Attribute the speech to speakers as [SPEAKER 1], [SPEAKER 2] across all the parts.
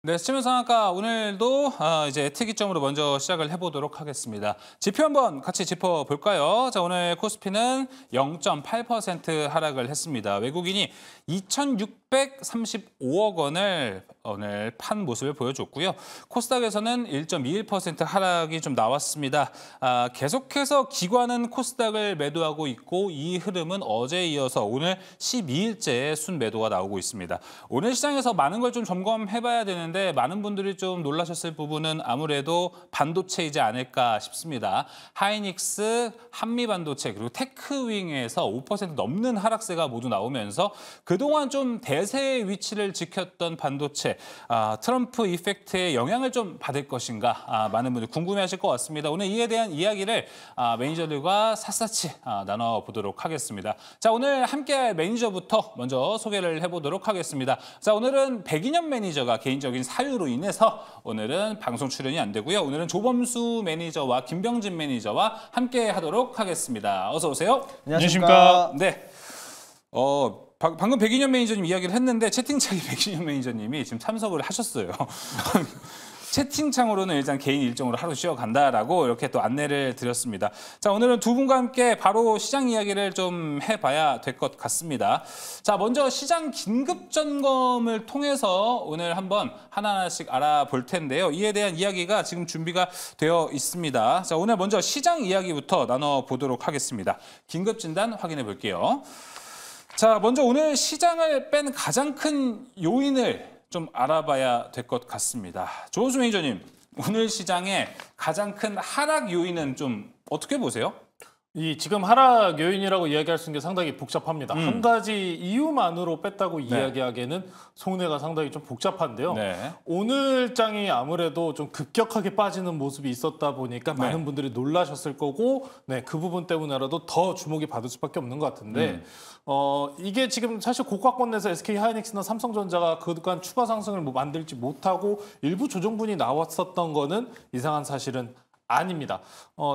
[SPEAKER 1] 네, 시민상한가 오늘도 이제 특이점으로 먼저 시작을 해보도록 하겠습니다. 지표 한번 같이 짚어볼까요? 자, 오늘 코스피는 0.8% 하락을 했습니다. 외국인이 2,635억 원을 오늘 판 모습을 보여줬고요. 코스닥에서는 1.21% 하락이 좀 나왔습니다. 계속해서 기관은 코스닥을 매도하고 있고 이 흐름은 어제에 이어서 오늘 12일째 순매도가 나오고 있습니다. 오늘 시장에서 많은 걸 좀 점검해봐야 되는데 많은 분들이 좀 놀라셨을 부분은 아무래도 반도체이지 않을까 싶습니다. 하이닉스, 한미반도체 그리고 테크윙에서 5% 넘는 하락세가 모두 나오면서 그동안 좀 대세의 위치를 지켰던 반도체, 트럼프 이펙트의 영향을 좀 받을 것인가 많은 분들 궁금해하실 것 같습니다. 오늘 이에 대한 이야기를 매니저들과 샅샅이 나눠보도록 하겠습니다. 자, 오늘 함께할 매니저부터 먼저 소개를 해보도록 하겠습니다. 자, 오늘은 백인현 매니저가 개인적인 사유로 인해서 오늘은 방송 출연이 안 되고요. 오늘은 조범수 매니저와 김병진 매니저와 함께하도록 하겠습니다. 어서 오세요.
[SPEAKER 2] 안녕하십니까.
[SPEAKER 1] 네. 방금 백인현 매니저님 이야기를 했는데 채팅창에 백인현 매니저님이 지금 참석을 하셨어요. 채팅창으로는 일단 개인 일정으로 하루 쉬어간다라고 이렇게 또 안내를 드렸습니다. 자, 오늘은 두 분과 함께 바로 시장 이야기를 좀 해봐야 될 것 같습니다. 자, 먼저 시장 긴급 점검을 통해서 오늘 한번 하나하나씩 알아볼 텐데요. 이에 대한 이야기가 지금 준비가 되어 있습니다. 자, 오늘 먼저 시장 이야기부터 나눠보도록 하겠습니다. 긴급 진단 확인해 볼게요. 자, 먼저 오늘 시장을 뺀 가장 큰 요인을 좀 알아봐야 될 것 같습니다. 조원수 매니저님, 오늘 시장의 가장 큰 하락 요인은 좀 어떻게 보세요?
[SPEAKER 2] 지금 하락 요인이라고 이야기할 수 있는 게 상당히 복잡합니다. 한 가지 이유만으로 뺐다고 이야기하기에는 속내가 상당히 좀 복잡한데요.
[SPEAKER 1] 네.
[SPEAKER 2] 오늘 장이 아무래도 좀 급격하게 빠지는 모습이 있었다 보니까 많은 분들이 놀라셨을 거고, 그 부분 때문에라도 더 주목이 받을 수밖에 없는 것 같은데, 이게 지금 사실 고가권에서 SK하이닉스나 삼성전자가 그간 추가 상승을 만들지 못하고 일부 조정분이 나왔었던 거는 이상한 사실은 아닙니다.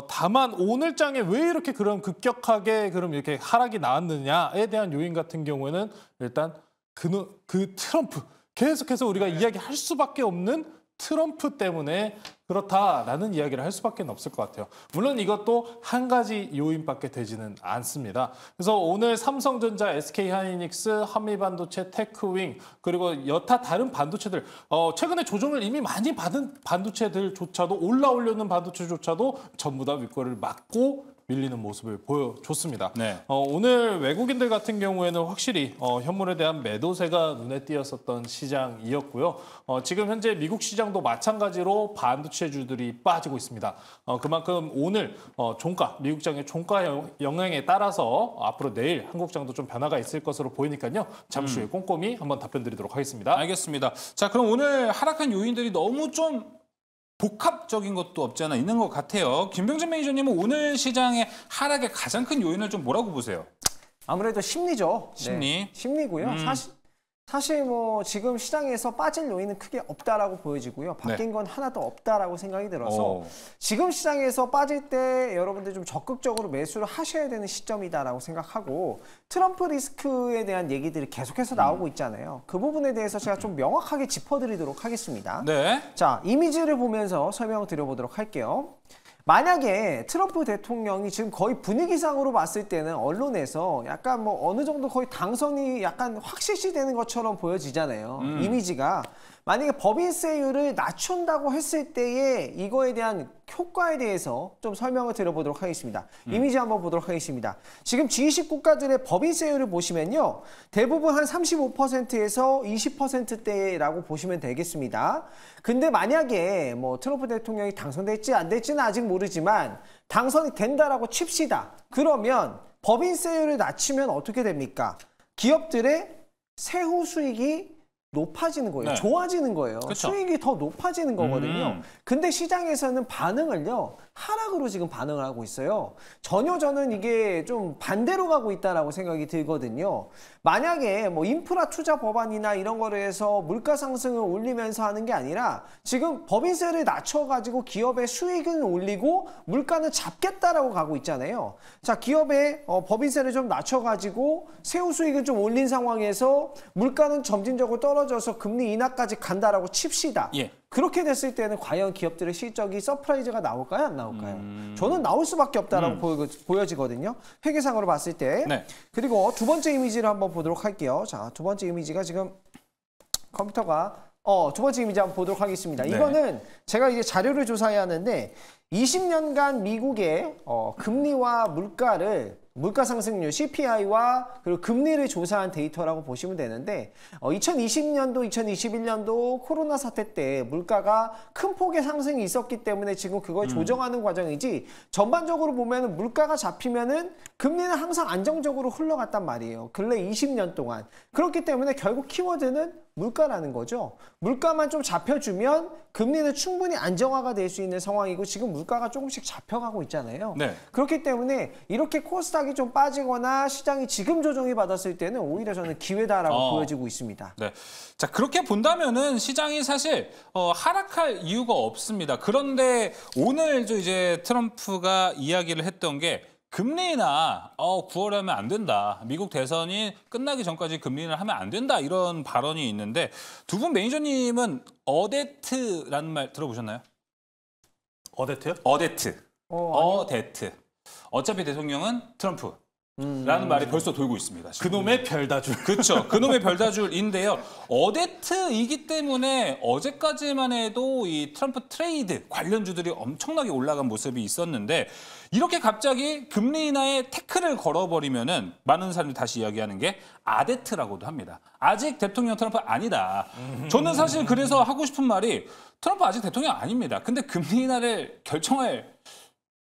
[SPEAKER 2] 다만 오늘 장에 왜 이렇게 그런 급격하게 이렇게 하락이 나왔느냐에 대한 요인 같은 경우에는 일단 그 트럼프, 계속해서 우리가 이야기할 수밖에 없는 트럼프 때문에 그렇다라는 이야기를 할 수밖에 없을 것 같아요. 물론 이것도 한 가지 요인밖에 되지는 않습니다. 그래서 오늘 삼성전자, SK하이닉스, 한미반도체, 테크윙 그리고 여타 다른 반도체들 최근에 조정을 이미 많이 받은 반도체들조차도 올라오려는 반도체조차도 전부 다 윗거리를 막고 밀리는 모습을 보여줬습니다.
[SPEAKER 1] 네.
[SPEAKER 2] 오늘 외국인들 같은 경우에는 확실히 현물에 대한 매도세가 눈에 띄었었던 시장이었고요. 지금 현재 미국 시장도 마찬가지로 반도체주들이 빠지고 있습니다. 그만큼 오늘 미국장의 종가 영향에 따라서 앞으로 내일 한국장도 좀 변화가 있을 것으로 보이니까요. 잠시 후에 꼼꼼히 한번 답변 드리도록 하겠습니다.
[SPEAKER 1] 알겠습니다. 자, 그럼 오늘 하락한 요인들이 너무 좀 복합적인 것도 없지 않아 있는 것 같아요. 김병진 매니저님은 오늘 시장의 하락의 가장 큰 요인을 좀 뭐라고 보세요?
[SPEAKER 3] 아무래도 심리죠.
[SPEAKER 1] 심리.
[SPEAKER 3] 네, 심리고요. 사실 뭐 지금 시장에서 빠질 요인은 크게 없다라고 보여지고요. 바뀐 건 하나도 없다라고 생각이 들어서 지금 시장에서 빠질 때 여러분들 좀 적극적으로 매수를 하셔야 되는 시점이다라고 생각하고 트럼프 리스크에 대한 얘기들이 계속해서 나오고 있잖아요. 그 부분에 대해서 제가 좀 명확하게 짚어드리도록 하겠습니다.
[SPEAKER 1] 네.
[SPEAKER 3] 자, 이미지를 보면서 설명을 드려보도록 할게요. 만약에 트럼프 대통령이 지금 거의 분위기상으로 봤을 때는 언론에서 약간 뭐 어느 정도 거의 당선이 약간 확실시되는 것처럼 보여지잖아요. 이미지가. 만약에 법인세율을 낮춘다고 했을 때에 이거에 대한 효과에 대해서 좀 설명을 드려보도록 하겠습니다. 이미지 한번 보도록 하겠습니다. 지금 G20 국가들의 법인세율을 보시면요. 대부분 한 35%에서 20%대라고 보시면 되겠습니다. 근데 만약에 뭐 트럼프 대통령이 당선될지 안 될지는 아직 모르지만 당선이 된다라고 칩시다. 그러면 법인세율을 낮추면 어떻게 됩니까? 기업들의 세후 수익이 높아지는 거예요. 좋아지는 거예요.
[SPEAKER 1] 그쵸?
[SPEAKER 3] 수익이 더 높아지는 거거든요. 근데 시장에서는 반응을요. 하락으로 지금 반응을 하고 있어요. 전혀 저는 이게 좀 반대로 가고 있다라고 생각이 들거든요. 만약에 뭐 인프라 투자 법안이나 이런 거를 해서 물가 상승을 올리면서 하는 게 아니라 지금 법인세를 낮춰가지고 기업의 수익은 올리고 물가는 잡겠다라고 가고 있잖아요. 자, 기업의 법인세를 좀 낮춰가지고 세후 수익을 좀 올린 상황에서 물가는 점진적으로 떨어지고 떨어져서 금리 인하까지 간다라고 칩시다.
[SPEAKER 1] 예.
[SPEAKER 3] 그렇게 됐을 때는 과연 기업들의 실적이 서프라이즈가 나올까요? 안 나올까요? 저는 나올 수밖에 없다라고 보여지거든요. 회계상으로 봤을 때.
[SPEAKER 1] 네.
[SPEAKER 3] 그리고 두 번째 이미지를 한번 보도록 할게요. 자, 두 번째 이미지가 지금 컴퓨터가 두 번째 이미지 한번 보도록 하겠습니다.
[SPEAKER 1] 네.
[SPEAKER 3] 이거는 제가 이제 자료를 조사해야 하는데 20년간 미국의 금리와 물가 상승률 CPI와 그리고 금리를 조사한 데이터라고 보시면 되는데 2020년도, 2021년도 코로나 사태 때 물가가 큰 폭의 상승이 있었기 때문에 지금 그걸 조정하는 과정이지 전반적으로 보면은 물가가 잡히면은 금리는 항상 안정적으로 흘러갔단 말이에요. 근래 20년 동안. 그렇기 때문에 결국 키워드는 물가라는 거죠. 물가만 좀 잡혀주면 금리는 충분히 안정화가 될 수 있는 상황이고 지금 물가가 조금씩 잡혀가고 있잖아요.
[SPEAKER 1] 네.
[SPEAKER 3] 그렇기 때문에 이렇게 코스닥이 좀 빠지거나 시장이 지금 조정이 받았을 때는 오히려 저는 기회다라고 보여지고 있습니다.
[SPEAKER 1] 네. 자, 그렇게 본다면은 시장이 사실 하락할 이유가 없습니다. 그런데 오늘 이제 트럼프가 이야기를 했던 게 금리 인하 9월에 하면 안 된다. 미국 대선이 끝나기 전까지 금리 인하를 하면 안 된다. 이런 발언이 있는데 두 분 매니저님은 어데트라는 말 들어보셨나요?
[SPEAKER 2] 어데트요?
[SPEAKER 1] 어데트.
[SPEAKER 3] 아니요.
[SPEAKER 1] 어데트. 어차피 대통령은 트럼프. 라는 말이 벌써 돌고 있습니다. 지금.
[SPEAKER 2] 그놈의 별다줄.
[SPEAKER 1] 그렇죠. 그놈의 별다줄인데요. 어데트이기 때문에 어제까지만 해도 이 트럼프 트레이드 관련주들이 엄청나게 올라간 모습이 있었는데 이렇게 갑자기 금리 인하에 태클을 걸어버리면은 많은 사람들이 다시 이야기하는 게 아데트라고도 합니다. 아직 대통령 트럼프 아니다. 저는 사실 그래서 하고 싶은 말이 트럼프 아직 대통령 아닙니다. 근데 금리 인하를 결정할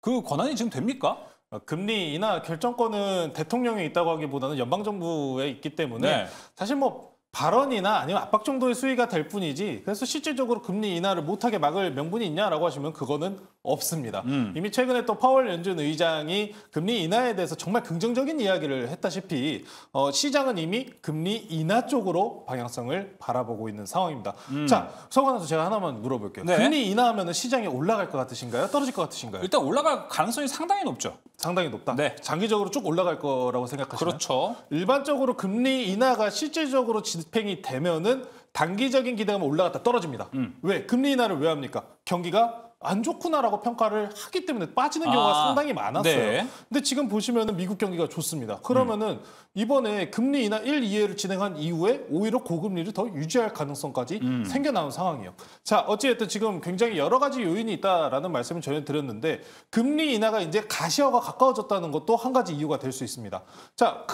[SPEAKER 1] 그 권한이 지금 됩니까?
[SPEAKER 2] 금리 인하 결정권은 대통령에 있다고 하기보다는 연방정부에 있기 때문에
[SPEAKER 1] 네.
[SPEAKER 2] 사실 뭐 발언이나 아니면 압박 정도의 수위가 될 뿐이지 그래서 실질적으로 금리 인하를 못하게 막을 명분이 있냐라고 하시면 그거는 없습니다. 이미 최근에 또 파월 연준 의장이 금리 인하에 대해서 정말 긍정적인 이야기를 했다시피 시장은 이미 금리 인하 쪽으로 방향성을 바라보고 있는 상황입니다. 자, 서관 선수 제가 하나만 물어볼게요.
[SPEAKER 1] 네.
[SPEAKER 2] 금리 인하하면 시장이 올라갈 것 같으신가요? 떨어질 것 같으신가요?
[SPEAKER 1] 일단 올라갈 가능성이 상당히 높죠.
[SPEAKER 2] 상당히 높다.
[SPEAKER 1] 네.
[SPEAKER 2] 장기적으로 쭉 올라갈 거라고 생각하시나요?
[SPEAKER 1] 그렇죠.
[SPEAKER 2] 일반적으로 금리 인하가 실질적으로 집행이 되면은 단기적인 기대감은 올라갔다 떨어집니다. 왜? 금리 인하를 왜 합니까? 경기가 안 좋구나라고 평가를 하기 때문에 빠지는 경우가 상당히 많았어요.
[SPEAKER 1] 네.
[SPEAKER 2] 근데 지금 보시면은 미국 경기가 좋습니다. 그러면은 이번에 금리 인하 1, 2회를 진행한 이후에 오히려 고금리를 더 유지할 가능성까지 생겨나온 상황이에요. 자, 어찌됐든 지금 굉장히 여러 가지 요인이 있다라는 말씀을 저희는 드렸는데 금리 인하가 이제 가시화가 가까워졌다는 것도 한 가지 이유가 될 수 있습니다. 자,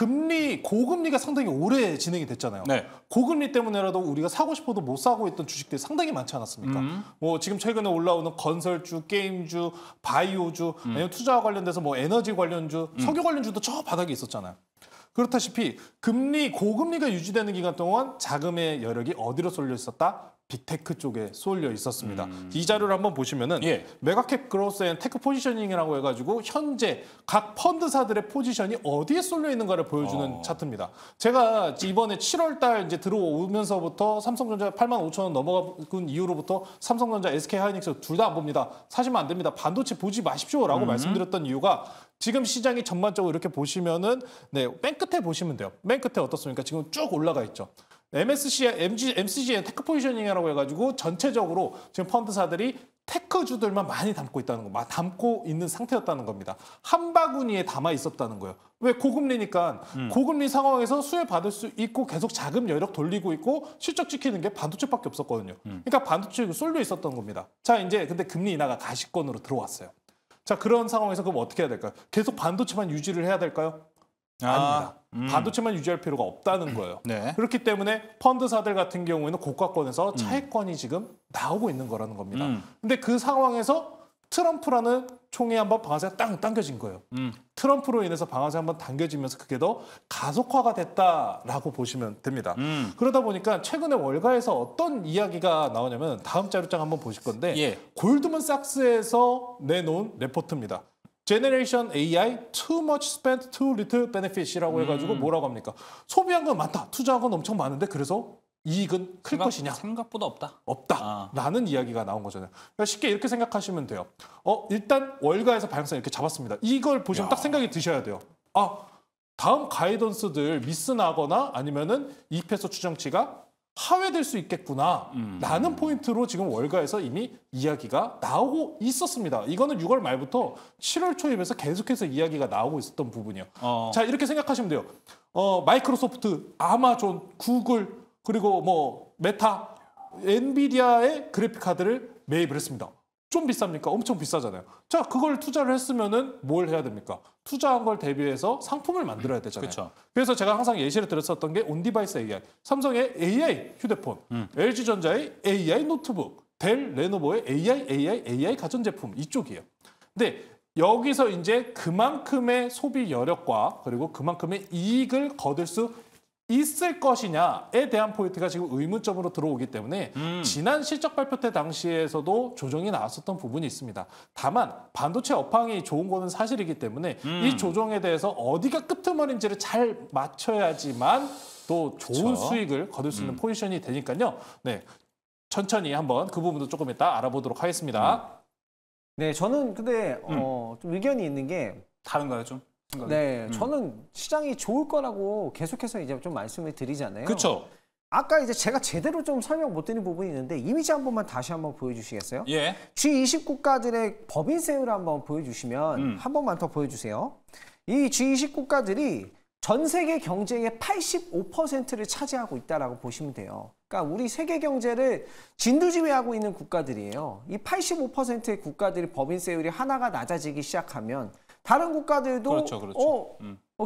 [SPEAKER 2] 고금리가 상당히 오래 진행이 됐잖아요.
[SPEAKER 1] 네.
[SPEAKER 2] 고금리 때문에라도 우리가 사고 싶어도 못 사고 있던 주식들이 상당히 많지 않았습니까? 뭐 지금 최근에 올라오는 건설주, 게임주, 바이오주, 아니면 투자와 관련돼서 뭐 에너지 관련주, 석유 관련주도 저 바닥에 있었잖아요. 그렇다시피 고금리가 유지되는 기간 동안 자금의 여력이 어디로 쏠려 있었다? 빅테크 쪽에 쏠려 있었습니다. 이 자료를 한번 보시면은
[SPEAKER 1] 예.
[SPEAKER 2] 메가캡 그로스 앤 테크 포지셔닝이라고 해가지고 현재 각 펀드사들의 포지션이 어디에 쏠려 있는가를 보여주는 차트입니다. 제가 이번에 7월달 이제 들어오면서부터 삼성전자 85,000원 넘어간 이후로부터 삼성전자, SK하이닉스 둘 다 안 봅니다. 사시면 안 됩니다. 반도체 보지 마십시오라고 말씀드렸던 이유가 지금 시장이 전반적으로 이렇게 보시면은 맨 끝에 보시면 돼요. 맨 끝에 어떻습니까? 지금 쭉 올라가 있죠. MCG의 테크 포지셔닝이라고 해가지고 전체적으로 지금 펀드사들이 테크주들만 많이 담고 있다는 거, 담고 있는 상태였다는 겁니다. 한 바구니에 담아 있었다는 거예요. 왜? 고금리니까 고금리 상황에서 수혜 받을 수 있고 계속 자금 여력 돌리고 있고 실적 지키는 게 반도체밖에 없었거든요. 그러니까 반도체가 쏠려 있었던 겁니다. 자, 이제 근데 금리 인하가 가시권으로 들어왔어요. 자, 그런 상황에서 그럼 어떻게 해야 될까요? 계속 반도체만 유지를 해야 될까요? 아닙니다. 반도체만 유지할 필요가 없다는 거예요.
[SPEAKER 1] 네.
[SPEAKER 2] 그렇기 때문에 펀드사들 같은 경우에는 고가권에서 차익권이 지금 나오고 있는 거라는 겁니다. 근데 그 상황에서 트럼프라는 총에 한번 방아쇠가 땅 당겨진 거예요. 트럼프로 인해서 방아쇠 한번 당겨지면서 그게 더 가속화가 됐다라고 보시면 됩니다. 그러다 보니까 최근에 월가에서 어떤 이야기가 나오냐면 다음 자료장 한번 보실 건데
[SPEAKER 1] 예.
[SPEAKER 2] 골드만삭스에서 내놓은 레포트입니다. Generation AI, too much spent, too little benefit이라고 해가지고 뭐라고 합니까? 소비한 건 많다, 투자한 건 엄청 많은데 그래서 이익은 클 것이냐?
[SPEAKER 1] 생각보다 없다.
[SPEAKER 2] 없다라는 이야기가 나온 거잖아요. 그러니까 쉽게 이렇게 생각하시면 돼요. 일단 월가에서 방향성 이렇게 잡았습니다. 이걸 보시면 딱 생각이 드셔야 돼요. 다음 가이던스들 미스 나거나 아니면은 EPS 추정치가 하회될 수 있겠구나 라는 포인트로 지금 월가에서 이미 이야기가 나오고 있었습니다. 이거는 6월 말부터 7월 초입에서 계속해서 이야기가 나오고 있었던 부분이요. 자, 이렇게 생각하시면 돼요. 마이크로소프트, 아마존, 구글, 그리고 뭐 메타, 엔비디아의 그래픽 카드를 매입을 했습니다. 좀 비쌉니까? 엄청 비싸잖아요. 자, 그걸 투자를 했으면은 뭘 해야 됩니까? 투자한 걸 대비해서 상품을 만들어야 되잖아요.
[SPEAKER 1] 그쵸.
[SPEAKER 2] 그래서 제가 항상 예시를 들었었던 게 온디바이스 AI, 삼성의 AI 휴대폰, LG전자의 AI 노트북, 델, 레노버의 AI 가전제품 이쪽이에요. 근데 여기서 이제 그만큼의 소비 여력과 그리고 그만큼의 이익을 거둘 수 있을 것이냐에 대한 포인트가 지금 의문점으로 들어오기 때문에 지난 실적 발표 때 당시에서도 조정이 나왔었던 부분이 있습니다. 다만 반도체 업황이 좋은 거는 사실이기 때문에 이 조정에 대해서 어디가 끄트머리인지를 잘 맞춰야지만 또 좋은
[SPEAKER 1] 그쵸.
[SPEAKER 2] 수익을 거둘 수 있는 포지션이 되니까요. 네, 천천히 한번 그 부분도 조금 이따 알아보도록 하겠습니다.
[SPEAKER 3] 네, 저는 근데 좀 의견이 있는 게
[SPEAKER 1] 다른가요, 좀? 생각이?
[SPEAKER 3] 네, 저는 시장이 좋을 거라고 계속해서 이제 좀 말씀을 드리잖아요.
[SPEAKER 1] 그렇죠.
[SPEAKER 3] 아까 이제 제가 제대로 좀 설명 못 드린 부분이 있는데 이미지 한 번만 다시 한번 보여주시겠어요?
[SPEAKER 1] 예.
[SPEAKER 3] G20 국가들의 법인세율을 한번 보여주시면 한 번만 더 보여주세요. 이 G20 국가들이 전 세계 경제의 85%를 차지하고 있다라고 보시면 돼요. 그러니까 우리 세계 경제를 진두지휘하고 있는 국가들이에요. 이 85%의 국가들이 법인세율이 하나가 낮아지기 시작하면 다른 국가들도
[SPEAKER 1] 그렇죠.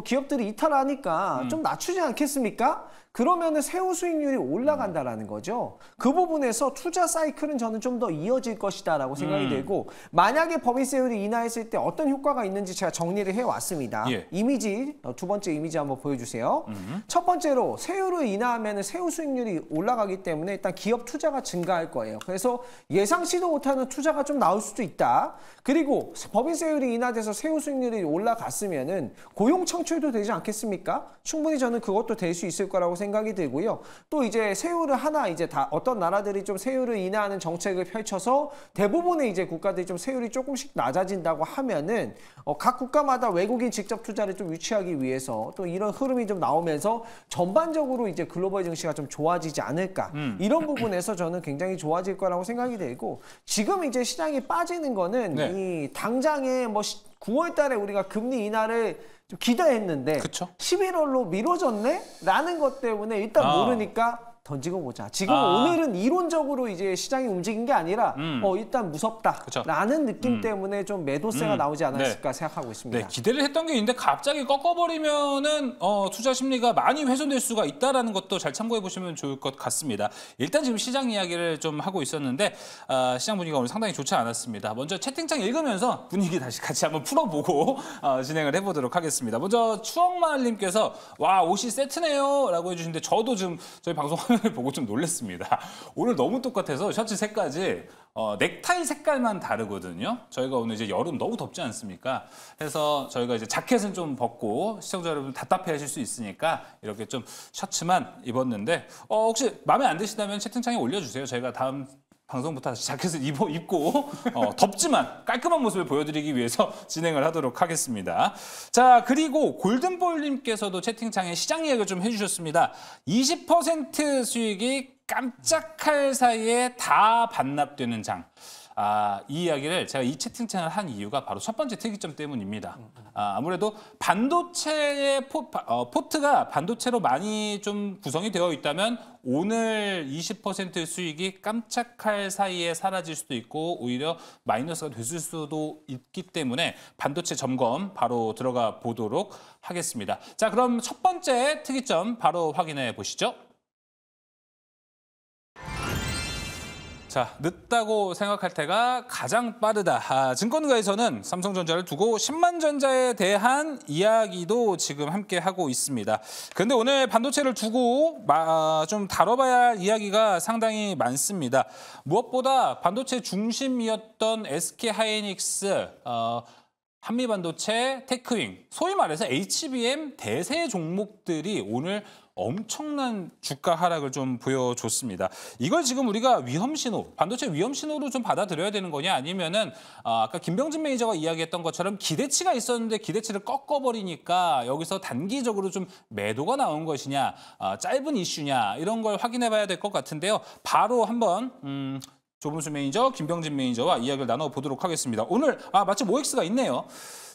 [SPEAKER 3] 기업들이 이탈하니까 좀 낮추지 않겠습니까? 그러면은 세후 수익률이 올라간다라는 거죠. 그 부분에서 투자 사이클은 저는 좀 더 이어질 것이다라고 생각이 들고 만약에 법인세율이 인하했을 때 어떤 효과가 있는지 제가 정리를 해왔습니다.
[SPEAKER 1] 예.
[SPEAKER 3] 이미지 두 번째 이미지 한번 보여주세요. 첫 번째로 세율을 인하하면은 세후 수익률이 올라가기 때문에 일단 기업 투자가 증가할 거예요. 그래서 예상치도 못하는 투자가 좀 나올 수도 있다. 그리고 법인세율이 인하돼서 세후 수익률이 올라갔으면은 고용 창출도 되지 않겠습니까? 충분히 저는 그것도 될 수 있을 거라고 생각이 들고요. 또 이제 세율을 하나 이제 다 어떤 나라들이 좀 세율을 인하하는 정책을 펼쳐서 대부분의 이제 국가들이 좀 세율이 조금씩 낮아진다고 하면은 각 국가마다 외국인 직접 투자를 좀 유치하기 위해서 또 이런 흐름이 좀 나오면서 전반적으로 이제 글로벌 증시가 좀 좋아지지 않을까 이런 부분에서 저는 굉장히 좋아질 거라고 생각이 들고 지금 이제 시장이 빠지는 거는
[SPEAKER 1] 네.
[SPEAKER 3] 이 당장에 뭐 9월 달에 우리가 금리 인하를 좀 기대했는데
[SPEAKER 1] 그쵸.
[SPEAKER 3] 11월로 미뤄졌네? 라는 것 때문에 일단 모르니까 던지고 보자. 지금 오늘은 이론적으로 이제 시장이 움직인 게 아니라 일단 무섭다.
[SPEAKER 1] 그쵸.
[SPEAKER 3] 라는 느낌 때문에 좀 매도세가 나오지 않았을까 생각하고 있습니다.
[SPEAKER 1] 네, 기대를 했던 게 있는데 갑자기 꺾어버리면은 투자 심리가 많이 훼손될 수가 있다라는 것도 잘 참고해 보시면 좋을 것 같습니다. 일단 지금 시장 이야기를 좀 하고 있었는데 시장 분위기가 오늘 상당히 좋지 않았습니다. 먼저 채팅창 읽으면서 분위기 다시 같이 한번 풀어보고 진행을 해보도록 하겠습니다. 먼저 추억마을님께서 와 옷이 세트네요라고 해주시는데 저도 지금 저희 방송 화면을 보고 좀 놀랐습니다. 오늘 너무 똑같아서 셔츠 색까지 넥타이 색깔만 다르거든요. 저희가 오늘 이제 여름 너무 덥지 않습니까? 그래서 저희가 이제 자켓은 좀 벗고 시청자 여러분 답답해하실 수 있으니까 이렇게 좀 셔츠만 입었는데 혹시 마음에 안 드시다면 채팅창에 올려주세요. 저희가 다음 방송부터 다시 자켓을 입고 덥지만 깔끔한 모습을 보여드리기 위해서 진행을 하도록 하겠습니다. 자, 그리고 골든볼님께서도 채팅창에 시장 이야기를 좀 해주셨습니다. 20% 수익이 깜짝할 사이에 다 반납되는 장. 이 이야기를 제가 이 채팅창을 한 이유가 바로 첫 번째 특이점 때문입니다. 아무래도 반도체의 포트가 반도체로 많이 좀 구성이 되어 있다면 오늘 20% 수익이 깜짝할 사이에 사라질 수도 있고 오히려 마이너스가 됐을 수도 있기 때문에 반도체 점검 바로 들어가 보도록 하겠습니다. 자, 그럼 첫 번째 특이점 바로 확인해 보시죠. 자, 늦다고 생각할 때가 가장 빠르다. 증권가에서는 삼성전자를 두고 10만전자에 대한 이야기도 지금 함께 하고 있습니다. 그런데 오늘 반도체를 두고 좀 다뤄봐야 할 이야기가 상당히 많습니다. 무엇보다 반도체 중심이었던 SK하이닉스, 한미반도체, 테크윙, 소위 말해서 HBM 대세 종목들이 오늘 엄청난 주가 하락을 좀 보여줬습니다. 이걸 지금 우리가 위험 신호, 반도체 위험 신호로 좀 받아들여야 되는 거냐 아니면은 아까 김병진 매니저가 이야기했던 것처럼 기대치가 있었는데 기대치를 꺾어버리니까 여기서 단기적으로 좀 매도가 나온 것이냐, 짧은 이슈냐 이런 걸 확인해 봐야 될 것 같은데요. 바로 한번 조범수 매니저, 김병진 매니저와 이야기를 나눠보도록 하겠습니다. 오늘 마침 OX가 있네요.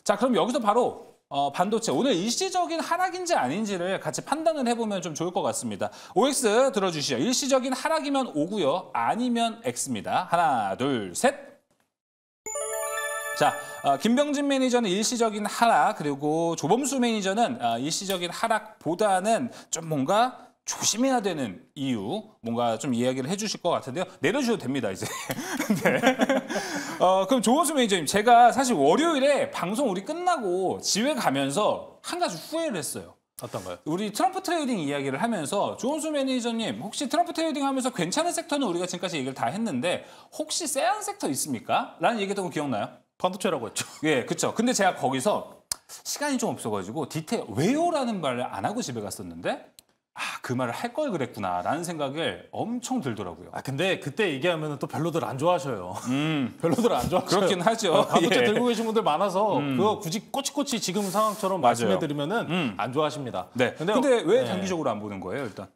[SPEAKER 1] 자, 그럼 여기서 바로 반도체 오늘 일시적인 하락인지 아닌지를 같이 판단을 해보면 좀 좋을 것 같습니다. OX 들어주시죠. 일시적인 하락이면 O고요. 아니면 X입니다. 하나, 둘, 셋. 자, 김병진 매니저는 일시적인 하락, 그리고 조범수 매니저는 일시적인 하락보다는 좀 뭔가 조심해야 되는 이유, 뭔가 좀 이야기를 해주실 것 같은데요. 내려주셔도 됩니다, 이제. 네. 그럼 조범수 매니저님, 제가 사실 월요일에 방송 우리 끝나고 집에 가면서 한 가지 후회를 했어요.
[SPEAKER 2] 어떤가요?
[SPEAKER 1] 우리 트럼프 트레이딩 이야기를 하면서 조범수 매니저님, 혹시 트럼프 트레이딩 하면서 괜찮은 sek터는 우리가 지금까지 얘기를 다 했는데 혹시 쎄한 섹터 있습니까? 라는 얘기했던 거 기억나요?
[SPEAKER 2] 반도체라고 했죠.
[SPEAKER 1] 예, 그렇죠. 근데 제가 거기서 시간이 좀 없어가지고 디테일 왜요라는 말을 안 하고 집에 갔었는데 그 말을 할 걸 그랬구나라는 생각을 엄청 들더라고요.
[SPEAKER 2] 근데 그때 얘기하면 또 별로들 안 좋아하셔요. 별로들 안 좋아하셔요.
[SPEAKER 1] 그렇긴 하죠.
[SPEAKER 2] 반도체
[SPEAKER 1] 예.
[SPEAKER 2] 들고 계신 분들 많아서 그거 굳이 꼬치꼬치 지금 상황처럼 말씀해드리면은 안 좋아하십니다.
[SPEAKER 1] 네. 근데 왜
[SPEAKER 2] 네.
[SPEAKER 1] 단기적으로 안 보는 거예요, 일단?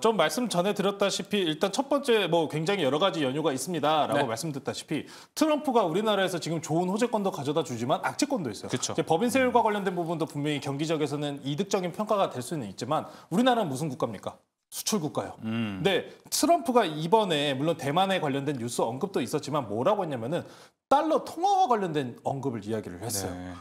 [SPEAKER 2] 좀 말씀 전에 드렸다시피 일단 첫 번째 뭐 굉장히 여러 가지 연유가 있습니다라고
[SPEAKER 1] 네.
[SPEAKER 2] 말씀드렸다시피 트럼프가 우리나라에서 지금 좋은 호재권도 가져다 주지만 악재권도 있어요.
[SPEAKER 1] 그쵸.
[SPEAKER 2] 이제 법인 세율과 관련된 부분도 분명히 경기적에서는 이득적인 평가가 될 수는 있지만 우리나라는 무슨 국가입니까? 수출 국가요. 근데 트럼프가 이번에 물론 대만에 관련된 뉴스 언급도 있었지만 뭐라고 했냐면은 달러 통화와 관련된 언급을 이야기를 했어요.
[SPEAKER 1] 네.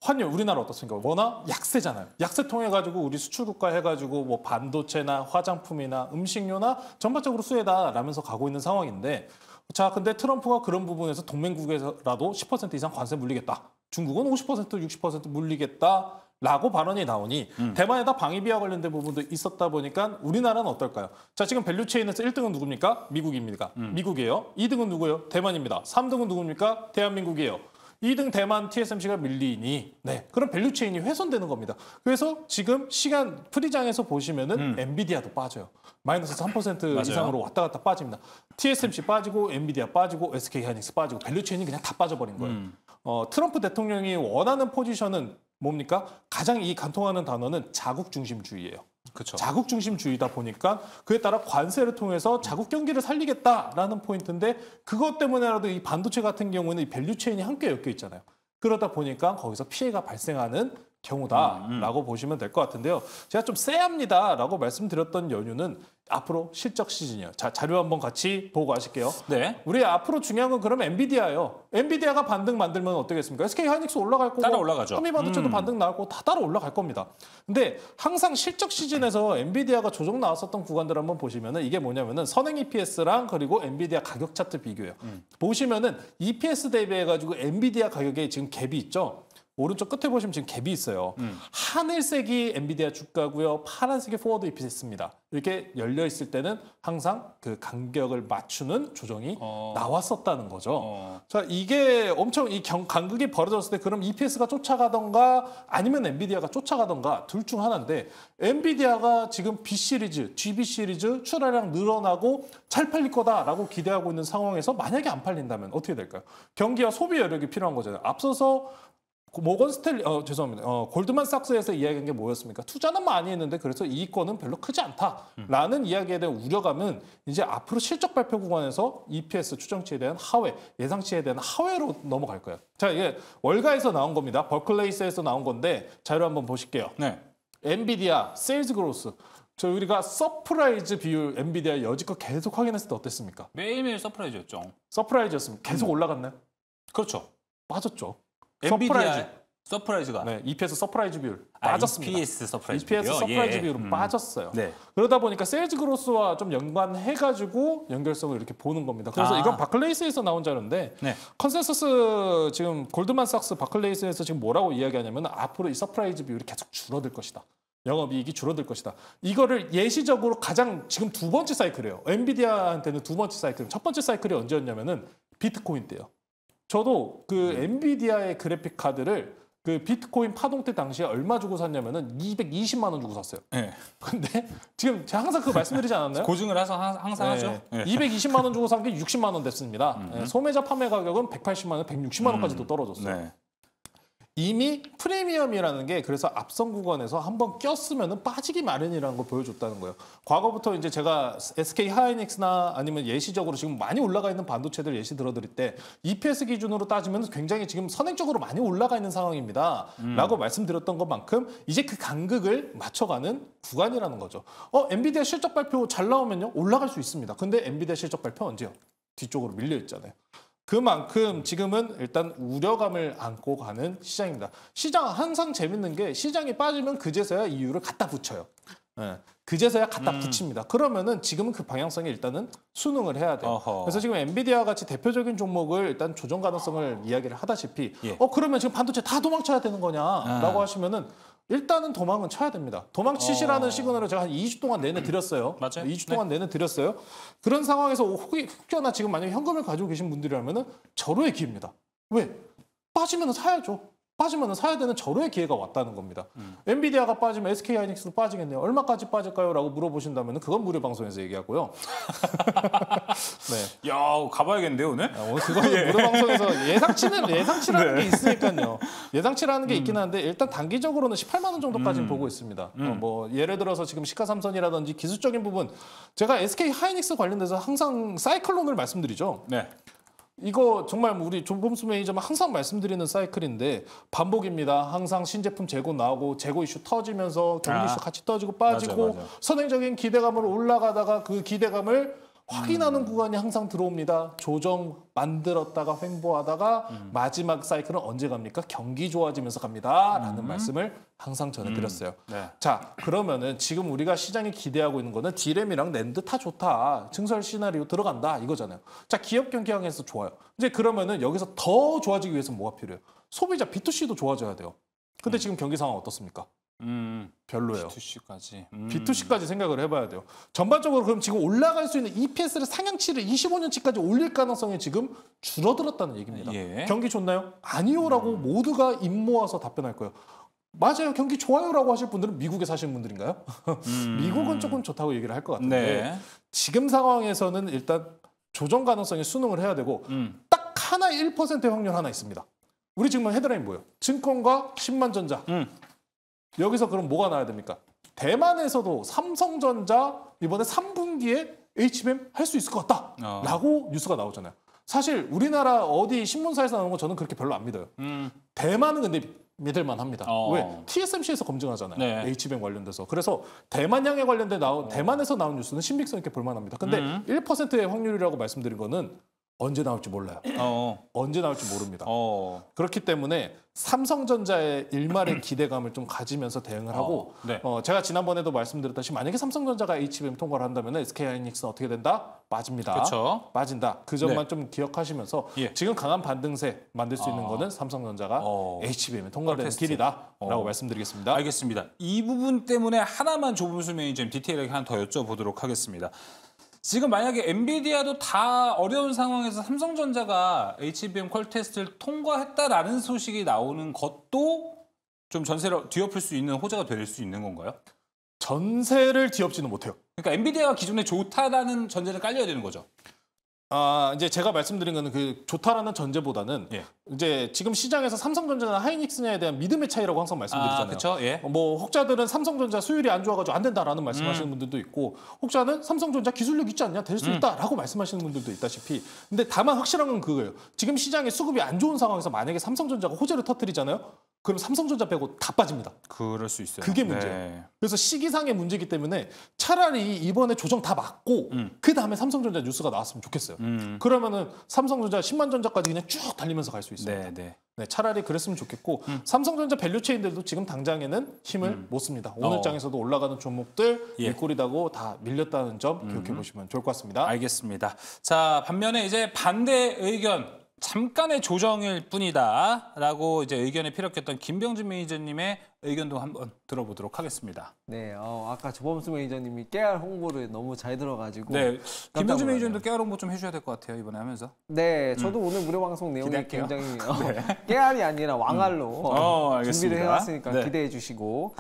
[SPEAKER 2] 환율 우리나라 어떻습니까? 워낙 약세잖아요. 약세 통해 가지고 우리 수출 국가 해가지고 뭐 반도체나 화장품이나 음식료나 전반적으로 수혜다라면서 가고 있는 상황인데 자 근데 트럼프가 그런 부분에서 동맹국에서라도 10% 이상 관세 물리겠다. 중국은 50% 60% 물리겠다. 라고 발언이 나오니 대만에다 방위비와 관련된 부분도 있었다 보니까 우리나라는 어떨까요? 자 지금 밸류체인에서 1등은 누굽니까? 미국입니다. 미국이에요. 2등은 누구예요? 대만입니다. 3등은 누굽니까? 대한민국이에요. 2등 대만 TSMC가 밀리니 그럼 밸류체인이 훼손되는 겁니다. 그래서 지금 시간 프리장에서 보시면은 엔비디아도 빠져요. 마이너스 3%
[SPEAKER 1] 맞아요.
[SPEAKER 2] 이상으로 왔다 갔다 빠집니다. TSMC 빠지고 엔비디아 빠지고 SK하이닉스 빠지고 밸류체인이 그냥 다 빠져버린 거예요. 트럼프 대통령이 원하는 포지션은 뭡니까? 가장 이 간통하는 단어는 자국 중심주의예요.
[SPEAKER 1] 그렇죠.
[SPEAKER 2] 자국 중심주의다 보니까 그에 따라 관세를 통해서 자국 경기를 살리겠다라는 포인트인데 그것 때문에라도 이 반도체 같은 경우는 이 밸류체인이 함께 엮여 있잖아요. 그러다 보니까 거기서 피해가 발생하는 경우다라고 보시면 될 것 같은데요. 제가 좀 쎄합니다라고 말씀드렸던 연유는 앞으로 실적 시즌이에요. 자, 자료 한번 같이 보고 가실게요.
[SPEAKER 1] 네.
[SPEAKER 2] 우리 앞으로 중요한 건 그러면 엔비디아예요. 엔비디아가 반등 만들면 어떻겠습니까? SK하이닉스 올라갈 거고
[SPEAKER 1] 따라 올라가죠.
[SPEAKER 2] 한미반도체도 반등 나올 거고 다 따라 올라갈 겁니다. 근데 항상 실적 시즌에서 엔비디아가 조정 나왔었던 구간들 한번 보시면은 이게 뭐냐면은 선행 EPS랑 그리고 엔비디아 가격 차트 비교예요. 보시면은 EPS 대비해 가지고 엔비디아 가격에 지금 갭이 있죠. 오른쪽 끝에 보시면 지금 갭이 있어요. 하늘색이 엔비디아 주가고요. 파란색이 포워드 EPS입니다. 이렇게 열려 있을 때는 항상 그 간격을 맞추는 조정이 나왔었다는 거죠. 자, 이게 엄청 이 간극이 벌어졌을 때 그럼 EPS가 쫓아가던가 아니면 엔비디아가 쫓아가던가 둘 중 하나인데 엔비디아가 지금 B 시리즈, GB 시리즈 출하량 늘어나고 잘 팔릴 거다라고 기대하고 있는 상황에서 만약에 안 팔린다면 어떻게 될까요? 경기와 소비 여력이 필요한 거잖아요. 앞서서 모건 스탠리, 죄송합니다. 골드만삭스에서 이야기한 게 뭐였습니까? 투자는 많이 했는데 그래서 이익권은 별로 크지 않다라는 이야기에 대한 우려감은 이제 앞으로 실적 발표 구간에서 EPS 추정치에 대한 하회, 예상치에 대한 하회로 넘어갈 거예요. 자, 이게 월가에서 나온 겁니다. 버클레이스에서 나온 건데 자료 한번 보실게요.
[SPEAKER 1] 네.
[SPEAKER 2] 엔비디아 세일즈 그로스. 저 우리가 서프라이즈 비율 엔비디아 여지껏 계속 확인했을 때 어땠습니까?
[SPEAKER 1] 매일매일 서프라이즈였죠.
[SPEAKER 2] 서프라이즈였습니다. 계속 올라갔나요?
[SPEAKER 1] 그렇죠.
[SPEAKER 2] 빠졌죠.
[SPEAKER 1] 엔비디아 서프라이즈가
[SPEAKER 2] 네, EPS 서프라이즈 비율 빠졌습니다.
[SPEAKER 1] EPS 서프라이즈
[SPEAKER 2] EPS 서프라이즈
[SPEAKER 1] 예.
[SPEAKER 2] 비율은 빠졌어요.
[SPEAKER 1] 네.
[SPEAKER 2] 그러다 보니까 세일즈 그로스와 좀 연관해가지고 연결성을 이렇게 보는 겁니다. 그래서 이건 바클레이스에서 나온 자료인데
[SPEAKER 1] 네.
[SPEAKER 2] 컨센서스 지금 골드만삭스 바클레이스에서 지금 뭐라고 이야기하냐면 앞으로 이 서프라이즈 비율이 계속 줄어들 것이다. 영업이익이 줄어들 것이다. 이거를 예시적으로 가장 지금 두 번째 사이클이에요. 엔비디아한테는 두 번째 사이클. 첫 번째 사이클이 언제였냐면은 비트코인 때요. 저도 그 엔비디아의 그래픽 카드를 그 비트코인 파동 때 당시에 얼마 주고 샀냐면은 220만 원 주고 샀어요.
[SPEAKER 1] 네.
[SPEAKER 2] 근데 지금 제가 항상 그 말씀드리지 않았나요?
[SPEAKER 1] 고증을 해서 항상 하죠. 네.
[SPEAKER 2] 220만 원 주고 산 게 60만 원 됐습니다. 소매자 판매 가격은 180만 원, 160만 원까지도 떨어졌어요.
[SPEAKER 1] 네.
[SPEAKER 2] 이미 프리미엄이라는 게 그래서 앞선 구간에서 한번 꼈으면 빠지기 마련이라는 걸 보여줬다는 거예요. 과거부터 이제 제가 SK 하이닉스나 아니면 예시적으로 지금 많이 올라가 있는 반도체들 예시 들어드릴 때 EPS 기준으로 따지면 굉장히 지금 선행적으로 많이 올라가 있는 상황입니다. 라고 말씀드렸던 것만큼 이제 그 간극을 맞춰가는 구간이라는 거죠. 엔비디아 실적 발표 잘 나오면요 올라갈 수 있습니다. 근데 엔비디아 실적 발표 언제요? 뒤쪽으로 밀려 있잖아요. 그만큼 지금은 일단 우려감을 안고 가는 시장입니다. 시장 항상 재밌는 게 시장이 빠지면 그제서야 이유를 갖다 붙여요. 네. 그제서야 갖다 붙입니다. 그러면은 지금은 그 방향성이 일단은 순응을 해야 돼요.
[SPEAKER 1] 어허.
[SPEAKER 2] 그래서 지금 엔비디아 같이 대표적인 종목을 일단 조정 가능성을 이야기를 하다시피
[SPEAKER 1] 예.
[SPEAKER 2] 그러면 지금 반도체 다 도망쳐야 되는 거냐라고 하시면은 일단은 도망은 쳐야 됩니다. 도망치시라는 시그널을 제가 한 2주 동안 내내 드렸어요.
[SPEAKER 1] 맞아요.
[SPEAKER 2] 2주 동안 내내 드렸어요. 그런 상황에서 혹여나 지금 만약에 현금을 가지고 계신 분들이라면은 절호의 기회입니다. 왜? 빠지면 사야죠. 빠지면 사야 되는 절호의 기회가 왔다는 겁니다. 엔비디아가 빠지면 SK 하이닉스도 빠지겠네요. 얼마까지 빠질까요? 라고 물어보신다면 그건 무료 방송에서 얘기하고요. 네.
[SPEAKER 1] 야, 가봐야겠는데요, 오늘?
[SPEAKER 2] 오늘 그거는 무료 방송에서 예상치라는 게 있으니까요. 예상치라는 게 있긴 한데 일단 단기적으로는 18만 원 정도까지는 보고 있습니다. 뭐 예를 들어서 지금 시가삼선이라든지 기술적인 부분 제가 SK 하이닉스 관련돼서 항상 사이클론을 말씀드리죠.
[SPEAKER 1] 네.
[SPEAKER 2] 이거 정말 우리 존범수 매니저만 항상 말씀드리는 사이클인데 반복입니다. 항상 신제품 재고 나오고 재고 이슈 터지면서 경기 이슈 같이 터지고 빠지고
[SPEAKER 1] 맞아.
[SPEAKER 2] 선행적인 기대감으로 올라가다가 그 기대감을 확인하는 구간이 항상 들어옵니다. 조정 만들었다가 횡보하다가 마지막 사이클은 언제 갑니까? 경기 좋아지면서 갑니다. 라는 말씀을 항상 전해드렸어요.
[SPEAKER 1] 네.
[SPEAKER 2] 자, 그러면은 지금 우리가 시장이 기대하고 있는 거는 디램이랑 낸드 다 좋다. 증설 시나리오 들어간다. 이거잖아요. 자, 기업 경기항에서 좋아요. 이제 그러면은 여기서 더 좋아지기 위해서는 뭐가 필요해요? 소비자 B2C도 좋아져야 돼요. 근데 지금 경기 상황 어떻습니까? 별로예요.
[SPEAKER 1] B2C까지.
[SPEAKER 2] B2C까지 생각을 해봐야 돼요. 전반적으로 그럼 지금 올라갈 수 있는 EPS를 상향치를 25년치까지 올릴 가능성이 지금 줄어들었다는 얘기입니다.
[SPEAKER 1] 예.
[SPEAKER 2] 경기 좋나요? 아니요라고 모두가 입 모아서 답변할 거예요. 맞아요. 경기 좋아요라고 하실 분들은 미국에 사시는 분들인가요? 미국은 조금 좋다고 얘기를 할 것 같은데
[SPEAKER 1] 네.
[SPEAKER 2] 지금 상황에서는 일단 조정 가능성이 순응을 해야 되고 딱 하나 1%의 확률 하나 있습니다. 우리 지금 헤드라인 뭐예요? 증권과 10만전자. 여기서 그럼 뭐가 나와야 됩니까? 대만에서도 삼성전자 이번에 3분기에 HBM 할 수 있을 것 같다라고 뉴스가 나오잖아요. 사실 우리나라 어디 신문사에서 나오는 거 저는 그렇게 별로 안 믿어요. 대만은 근데 믿을만 합니다. 왜? TSMC에서 검증하잖아요.
[SPEAKER 1] 네.
[SPEAKER 2] HBM 관련돼서. 그래서 대만향에 관련된 대만에서 나온 뉴스는 신빙성 있게 볼만합니다. 근데 1%의 확률이라고 말씀드린 거는 언제 나올지 몰라요. 언제 나올지 모릅니다. 그렇기 때문에 삼성전자의 일말의 기대감을 좀 가지면서 대응을 하고
[SPEAKER 1] 네.
[SPEAKER 2] 제가 지난번에도 말씀드렸다시피 만약에 삼성전자가 HBM 통과를 한다면 SK하이닉스는 어떻게 된다? 빠집니다.
[SPEAKER 1] 그쵸.
[SPEAKER 2] 빠진다. 그 점만
[SPEAKER 1] 네.
[SPEAKER 2] 좀 기억하시면서
[SPEAKER 1] 예.
[SPEAKER 2] 지금 강한 반등세 만들 수 있는 거는 삼성전자가 HBM에 통과되는
[SPEAKER 1] 퀄테스트.
[SPEAKER 2] 길이다라고 말씀드리겠습니다.
[SPEAKER 1] 알겠습니다. 이 부분 때문에 하나만 조분수 매니저님 디테일하게 하나 더 여쭤보도록 하겠습니다. 지금 만약에 엔비디아도 다 어려운 상황에서 삼성전자가 HBM 퀄테스트를 통과했다라는 소식이 나오는 것도 좀 전세를 뒤엎을 수 있는 호재가 될 수 있는 건가요?
[SPEAKER 2] 전세를 뒤엎지는 못해요.
[SPEAKER 1] 그러니까 엔비디아가 기존에 좋다라는 전제는 깔려야 되는 거죠.
[SPEAKER 2] 이제 제가 말씀드린 거는 그 좋다라는 전제보다는
[SPEAKER 1] 예.
[SPEAKER 2] 이제 지금 시장에서 삼성전자나 하이닉스냐에 대한 믿음의 차이라고 항상 말씀드리잖아요.
[SPEAKER 1] 그렇죠. 예.
[SPEAKER 2] 뭐 혹자들은 삼성전자 수율이 안 좋아가지고 안 된다라는 말씀하시는 분들도 있고 혹자는 삼성전자 기술력 있지 않냐 될 수 있다라고 말씀하시는 분들도 있다시피 근데 다만 확실한 건 그거예요. 지금 시장에 수급이 안 좋은 상황에서 만약에 삼성전자가 호재를 터뜨리잖아요. 그럼 삼성전자 빼고 다 빠집니다.
[SPEAKER 1] 그럴 수 있어요.
[SPEAKER 2] 그게 문제예요. 그래서 시기상의 문제이기 때문에 차라리 이번에 조정 다 맞고 그 다음에 삼성전자 뉴스가 나왔으면 좋겠어요. 그러면은 삼성전자 10만 전자까지 그냥 쭉 달리면서 갈 수 있습니다.
[SPEAKER 1] 네.
[SPEAKER 2] 네, 차라리 그랬으면 좋겠고 삼성전자 밸류체인들도 지금 당장에는 힘을 못 씁니다. 오늘 장에서도 올라가는 종목들
[SPEAKER 1] 예.
[SPEAKER 2] 일꼬리다고 다 밀렸다는 점 기억해 보시면 좋을 것 같습니다.
[SPEAKER 1] 알겠습니다. 자, 반면에 이제 반대 의견 잠깐의 조정일 뿐이다라고 이제 의견에 피력했던 김병준 매니저님의 의견도 한번 들어보도록 하겠습니다.
[SPEAKER 3] 네, 아까 조범수 매니저님이 깨알 홍보를 너무 잘 들어가지고.
[SPEAKER 1] 네, 김병준
[SPEAKER 3] 놀라네요.
[SPEAKER 1] 매니저님도 깨알 홍보 좀 해줘야 될 것 같아요, 이번에 하면서.
[SPEAKER 3] 네, 저도 오늘 무료 방송 내용이
[SPEAKER 1] 기대할게요.
[SPEAKER 3] 굉장히 깨알이 아니라 왕알로
[SPEAKER 1] 알겠습니다.
[SPEAKER 3] 준비를 해왔으니까
[SPEAKER 1] 네.
[SPEAKER 3] 기대해 주시고.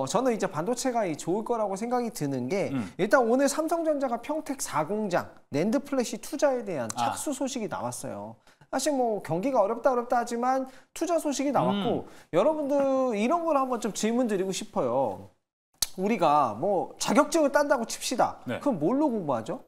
[SPEAKER 3] 저는 이제 반도체가 좋을 거라고 생각이 드는 게 일단 오늘 삼성전자가 평택 4공장 낸드 플래시 투자에 대한 착수 소식이 나왔어요. 사실 뭐 경기가 어렵다 하지만 투자 소식이 나왔고 여러분들 이런 걸 한번 좀 질문 드리고 싶어요. 우리가 뭐 자격증을 딴다고 칩시다.
[SPEAKER 1] 네.
[SPEAKER 3] 그럼 뭘로 공부하죠?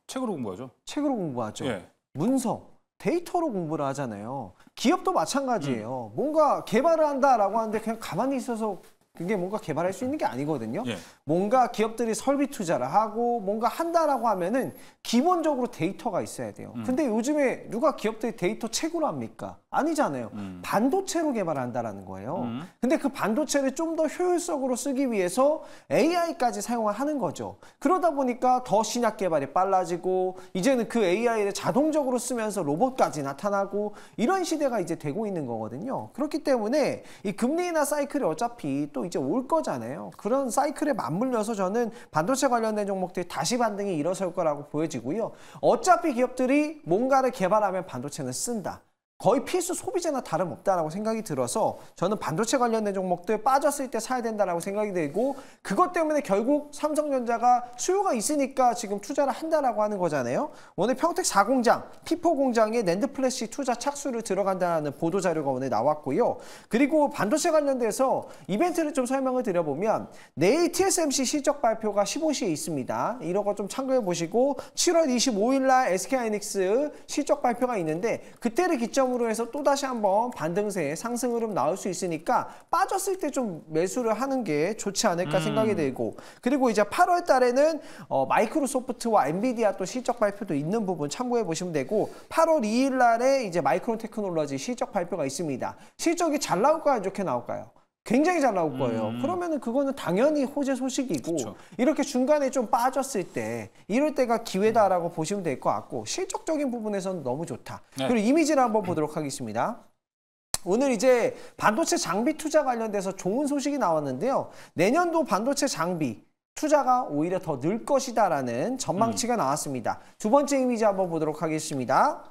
[SPEAKER 1] 책으로 공부하죠.
[SPEAKER 3] 책으로 공부하죠.
[SPEAKER 1] 예.
[SPEAKER 3] 문서, 데이터로 공부를 하잖아요. 기업도 마찬가지예요. 뭔가 개발을 한다라고 하는데 그냥 가만히 있어서 그게 뭔가 개발할 수 있는 게 아니거든요.
[SPEAKER 1] 예.
[SPEAKER 3] 뭔가 기업들이 설비 투자를 하고 뭔가 한다라고 하면은 기본적으로 데이터가 있어야 돼요. 근데 요즘에 누가 기업들이 데이터 책으로 합니까? 아니잖아요. 반도체로 개발한다라는 거예요. 근데 그 반도체를 좀 더 효율적으로 쓰기 위해서 AI까지 사용을 하는 거죠. 그러다 보니까 더 신약 개발이 빨라지고 이제는 그 AI를 자동적으로 쓰면서 로봇까지 나타나고 이런 시대가 이제 되고 있는 거거든요. 그렇기 때문에 이 금리 인하 사이클이 어차피 또 이제 올 거잖아요. 그런 사이클에 맞물려서 저는 반도체 관련된 종목들이 다시 반등이 일어설 거라고 보여지고요. 어차피 기업들이 뭔가를 개발하면 반도체는 쓴다. 거의 필수 소비재나 다름없다라고 생각이 들어서 저는 반도체 관련된 종목들 빠졌을 때 사야 된다라고 생각이 들고 그것 때문에 결국 삼성전자가 수요가 있으니까 지금 투자를 한다라고 하는 거잖아요. 오늘 평택 4공장, P4 공장에 낸드 플래시 투자 착수를 들어간다는 보도 자료가 오늘 나왔고요. 그리고 반도체 관련돼서 이벤트를 좀 설명을 드려보면 내일 TSMC 실적 발표가 15시에 있습니다. 이런 거 좀 참고해 보시고 7월 25일 날 SK하이닉스 실적 발표가 있는데 그때를 기점으로 해서 또다시 한번 반등세 상승 흐름 나올 수 있으니까 빠졌을 때 좀 매수를 하는 게 좋지 않을까 생각이 들고 그리고 이제 8월 달에는 마이크로소프트와 엔비디아 또 실적 발표도 있는 부분 참고해 보시면 되고 8월 2일 날에 이제 마이크론 테크놀로지 실적 발표가 있습니다. 실적이 잘 나올까요? 안 좋게 나올까요? 굉장히 잘 나올 거예요. 그러면은 그거는 당연히 호재 소식이고
[SPEAKER 1] 그쵸.
[SPEAKER 3] 이렇게 중간에 좀 빠졌을 때 이럴 때가 기회다라고 보시면 될 것 같고 실적적인 부분에서는 너무 좋다.
[SPEAKER 1] 네.
[SPEAKER 3] 그리고 이미지를 한번 보도록 하겠습니다. 오늘 이제 반도체 장비 투자 관련돼서 좋은 소식이 나왔는데요. 내년도 반도체 장비 투자가 오히려 더 늘 것이다라는 전망치가 나왔습니다. 두 번째 이미지 한번 보도록 하겠습니다.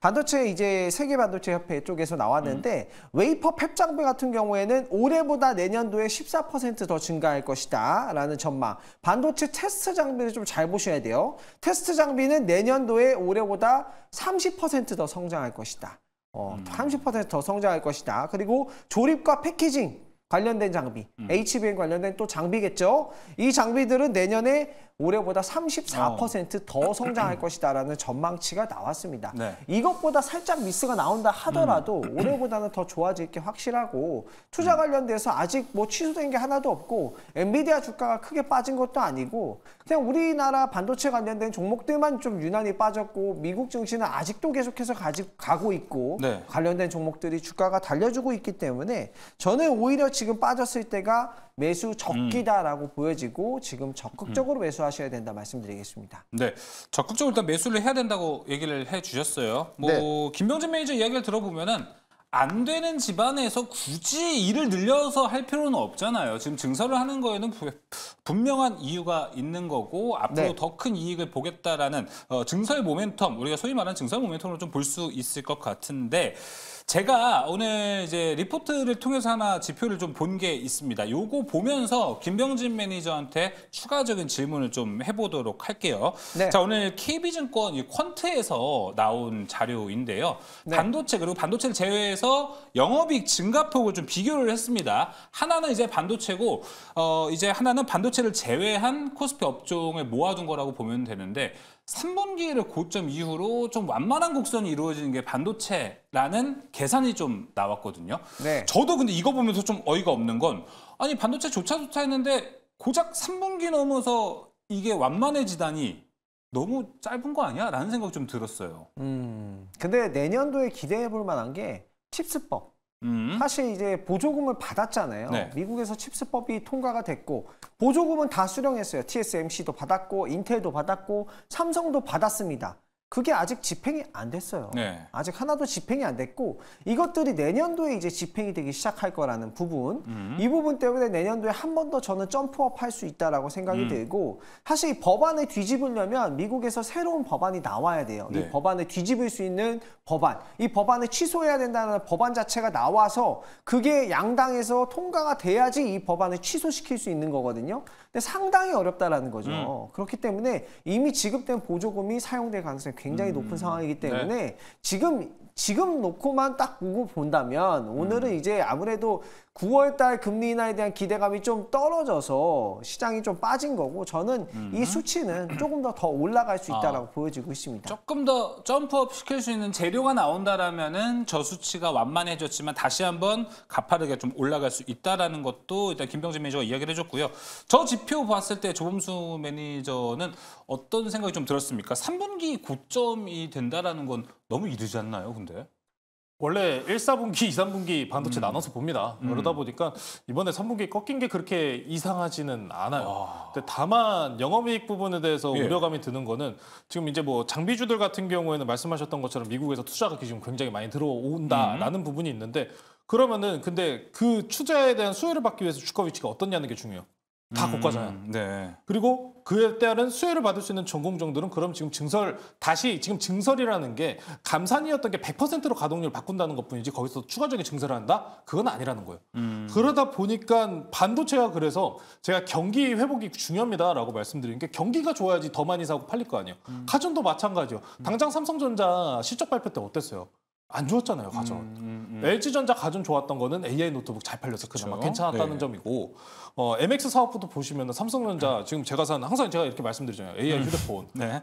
[SPEAKER 3] 반도체 이제 세계 반도체 협회 쪽에서 나왔는데 웨이퍼 팹 장비 같은 경우에는 올해보다 내년도에 14% 더 증가할 것이다라는 전망. 반도체 테스트 장비를 좀 잘 보셔야 돼요. 테스트 장비는 내년도에 올해보다 30% 더 성장할 것이다. 30% 더 성장할 것이다. 그리고 조립과 패키징 관련된 장비, HBM 관련된 또 장비겠죠. 이 장비들은 내년에 올해보다 34%더 성장할 것이다라는 전망치가 나왔습니다.
[SPEAKER 1] 네.
[SPEAKER 3] 이것보다 살짝 미스가 나온다 하더라도 올해보다는 더 좋아질 게 확실하고 투자 관련돼서 아직 뭐 취소된 게 하나도 없고 엔비디아 주가가 크게 빠진 것도 아니고 그냥 우리나라 반도체 관련된 종목들만 좀 유난히 빠졌고 미국 증시는 아직도 계속해서 가고 있고
[SPEAKER 1] 네.
[SPEAKER 3] 관련된 종목들이 주가가 달려주고 있기 때문에 저는 오히려 지금 빠졌을 때가 매수 적기다라고 보여지고 지금 적극적으로 매수하셔야 된다 말씀드리겠습니다.
[SPEAKER 1] 네, 적극적으로 일단 매수를 해야 된다고 얘기를 해주셨어요. 뭐
[SPEAKER 3] 네.
[SPEAKER 1] 김병준 매니저 이야기를 들어보면은 안 되는 집안에서 굳이 일을 늘려서 할 필요는 없잖아요. 지금 증설을 하는 거에는 분명한 이유가 있는 거고 앞으로
[SPEAKER 3] 네.
[SPEAKER 1] 더 큰 이익을 보겠다라는 증설 모멘텀, 우리가 소위 말하는 증설 모멘텀으로 좀 볼 수 있을 것 같은데 제가 오늘 이제 리포트를 통해서 하나 지표를 좀 본 게 있습니다. 요거 보면서 김병진 매니저한테 추가적인 질문을 좀 해보도록 할게요.
[SPEAKER 3] 네.
[SPEAKER 1] 자, 오늘 KB증권 이 퀀트에서 나온 자료인데요.
[SPEAKER 3] 네.
[SPEAKER 1] 반도체 그리고 반도체를 제외해서 영업이익 증가폭을 좀 비교를 했습니다. 하나는 이제 반도체고 이제 하나는 반도체를 제외한 코스피 업종을 모아둔 거라고 보면 되는데 3분기를 고점 이후로 좀 완만한 곡선이 이루어지는 게 반도체라는 계산이 좀 나왔거든요.
[SPEAKER 3] 네.
[SPEAKER 1] 저도 근데 이거 보면서 좀 어이가 없는 건 아니 반도체 좋다 했는데 고작 3분기 넘어서 이게 완만해지다니 너무 짧은 거 아니야? 라는 생각이 좀 들었어요.
[SPEAKER 3] 근데 내년도에 기대해 볼 만한 게 칩스법. 사실 이제 보조금을 받았잖아요.
[SPEAKER 1] 네.
[SPEAKER 3] 미국에서 칩스법이 통과가 됐고 보조금은 다 수령했어요. TSMC도 받았고 인텔도 받았고 삼성도 받았습니다. 그게 아직 집행이 안 됐어요.
[SPEAKER 1] 네.
[SPEAKER 3] 아직 하나도 집행이 안 됐고 이것들이 내년도에 이제 집행이 되기 시작할 거라는 부분 이 부분 때문에 내년도에 한 번 더 저는 점프업 할 수 있다라고 생각이 들고 사실 이 법안을 뒤집으려면 미국에서 새로운 법안이 나와야 돼요.
[SPEAKER 1] 네.
[SPEAKER 3] 이 법안을 뒤집을 수 있는 법안, 이 법안을 취소해야 된다는 법안 자체가 나와서 그게 양당에서 통과가 돼야지 이 법안을 취소시킬 수 있는 거거든요. 근데 상당히 어렵다라는 거죠. 그렇기 때문에 이미 지급된 보조금이 사용될 가능성이 굉장히 높은 상황이기 때문에 지금 놓고만 딱 보고 본다면 오늘은 이제 아무래도 9월달 금리 인하에 대한 기대감이 좀 떨어져서 시장이 좀 빠진 거고 저는 이 수치는 조금 더 올라갈 수 있다라고 보여지고 있습니다.
[SPEAKER 1] 조금 더 점프업 시킬 수 있는 재료가 나온다라면은 저 수치가 완만해졌지만 다시 한번 가파르게 좀 올라갈 수 있다라는 것도 일단 김병진 매니저가 이야기를 해줬고요. 저 지표 봤을 때 조범수 매니저는 어떤 생각이 좀 들었습니까? 3분기 고점이 된다라는 건 너무 이르지 않나요, 근데?
[SPEAKER 2] 원래 1, 4분기, 2, 3분기 반도체 나눠서 봅니다. 그러다 보니까 이번에 3분기 꺾인 게 그렇게 이상하지는 않아요. 근데 다만 영업이익 부분에 대해서 우려감이 드는 거는 지금 이제 뭐 장비주들 같은 경우에는 말씀하셨던 것처럼 미국에서 투자가 지금 굉장히 많이 들어온다라는 부분이 있는데 그러면은 근데 그 투자에 대한 수혜를 받기 위해서 주가 위치가 어떻냐는 게 중요해요. 다 고가잖아요.
[SPEAKER 1] 네.
[SPEAKER 2] 그리고 그에 따른 수혜를 받을 수 있는 전공정들은 그럼 지금 지금 증설이라는 게 감산이었던 게 100%로 가동률 바꾼다는 것뿐이지 거기서 추가적인 증설을 한다? 그건 아니라는 거예요. 그러다 보니까 반도체가 그래서 제가 경기 회복이 중요합니다라고 말씀드린 게 경기가 좋아야지 더 많이 사고 팔릴 거 아니에요. 가전도 마찬가지요. 당장 삼성전자 실적 발표 때 어땠어요? 안 좋았잖아요, 가전. LG전자 가전 좋았던 거는 AI 노트북 잘 팔려서 그나마 괜찮았다는 점이고 MX 사업부도 보시면 삼성전자 지금 항상 제가 이렇게 말씀드리잖아요. AI 휴대폰.
[SPEAKER 1] 네.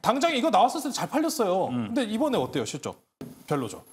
[SPEAKER 2] 당장 이거 나왔을 때 잘 팔렸어요. 근데 이번에 어때요, 실적? 별로죠.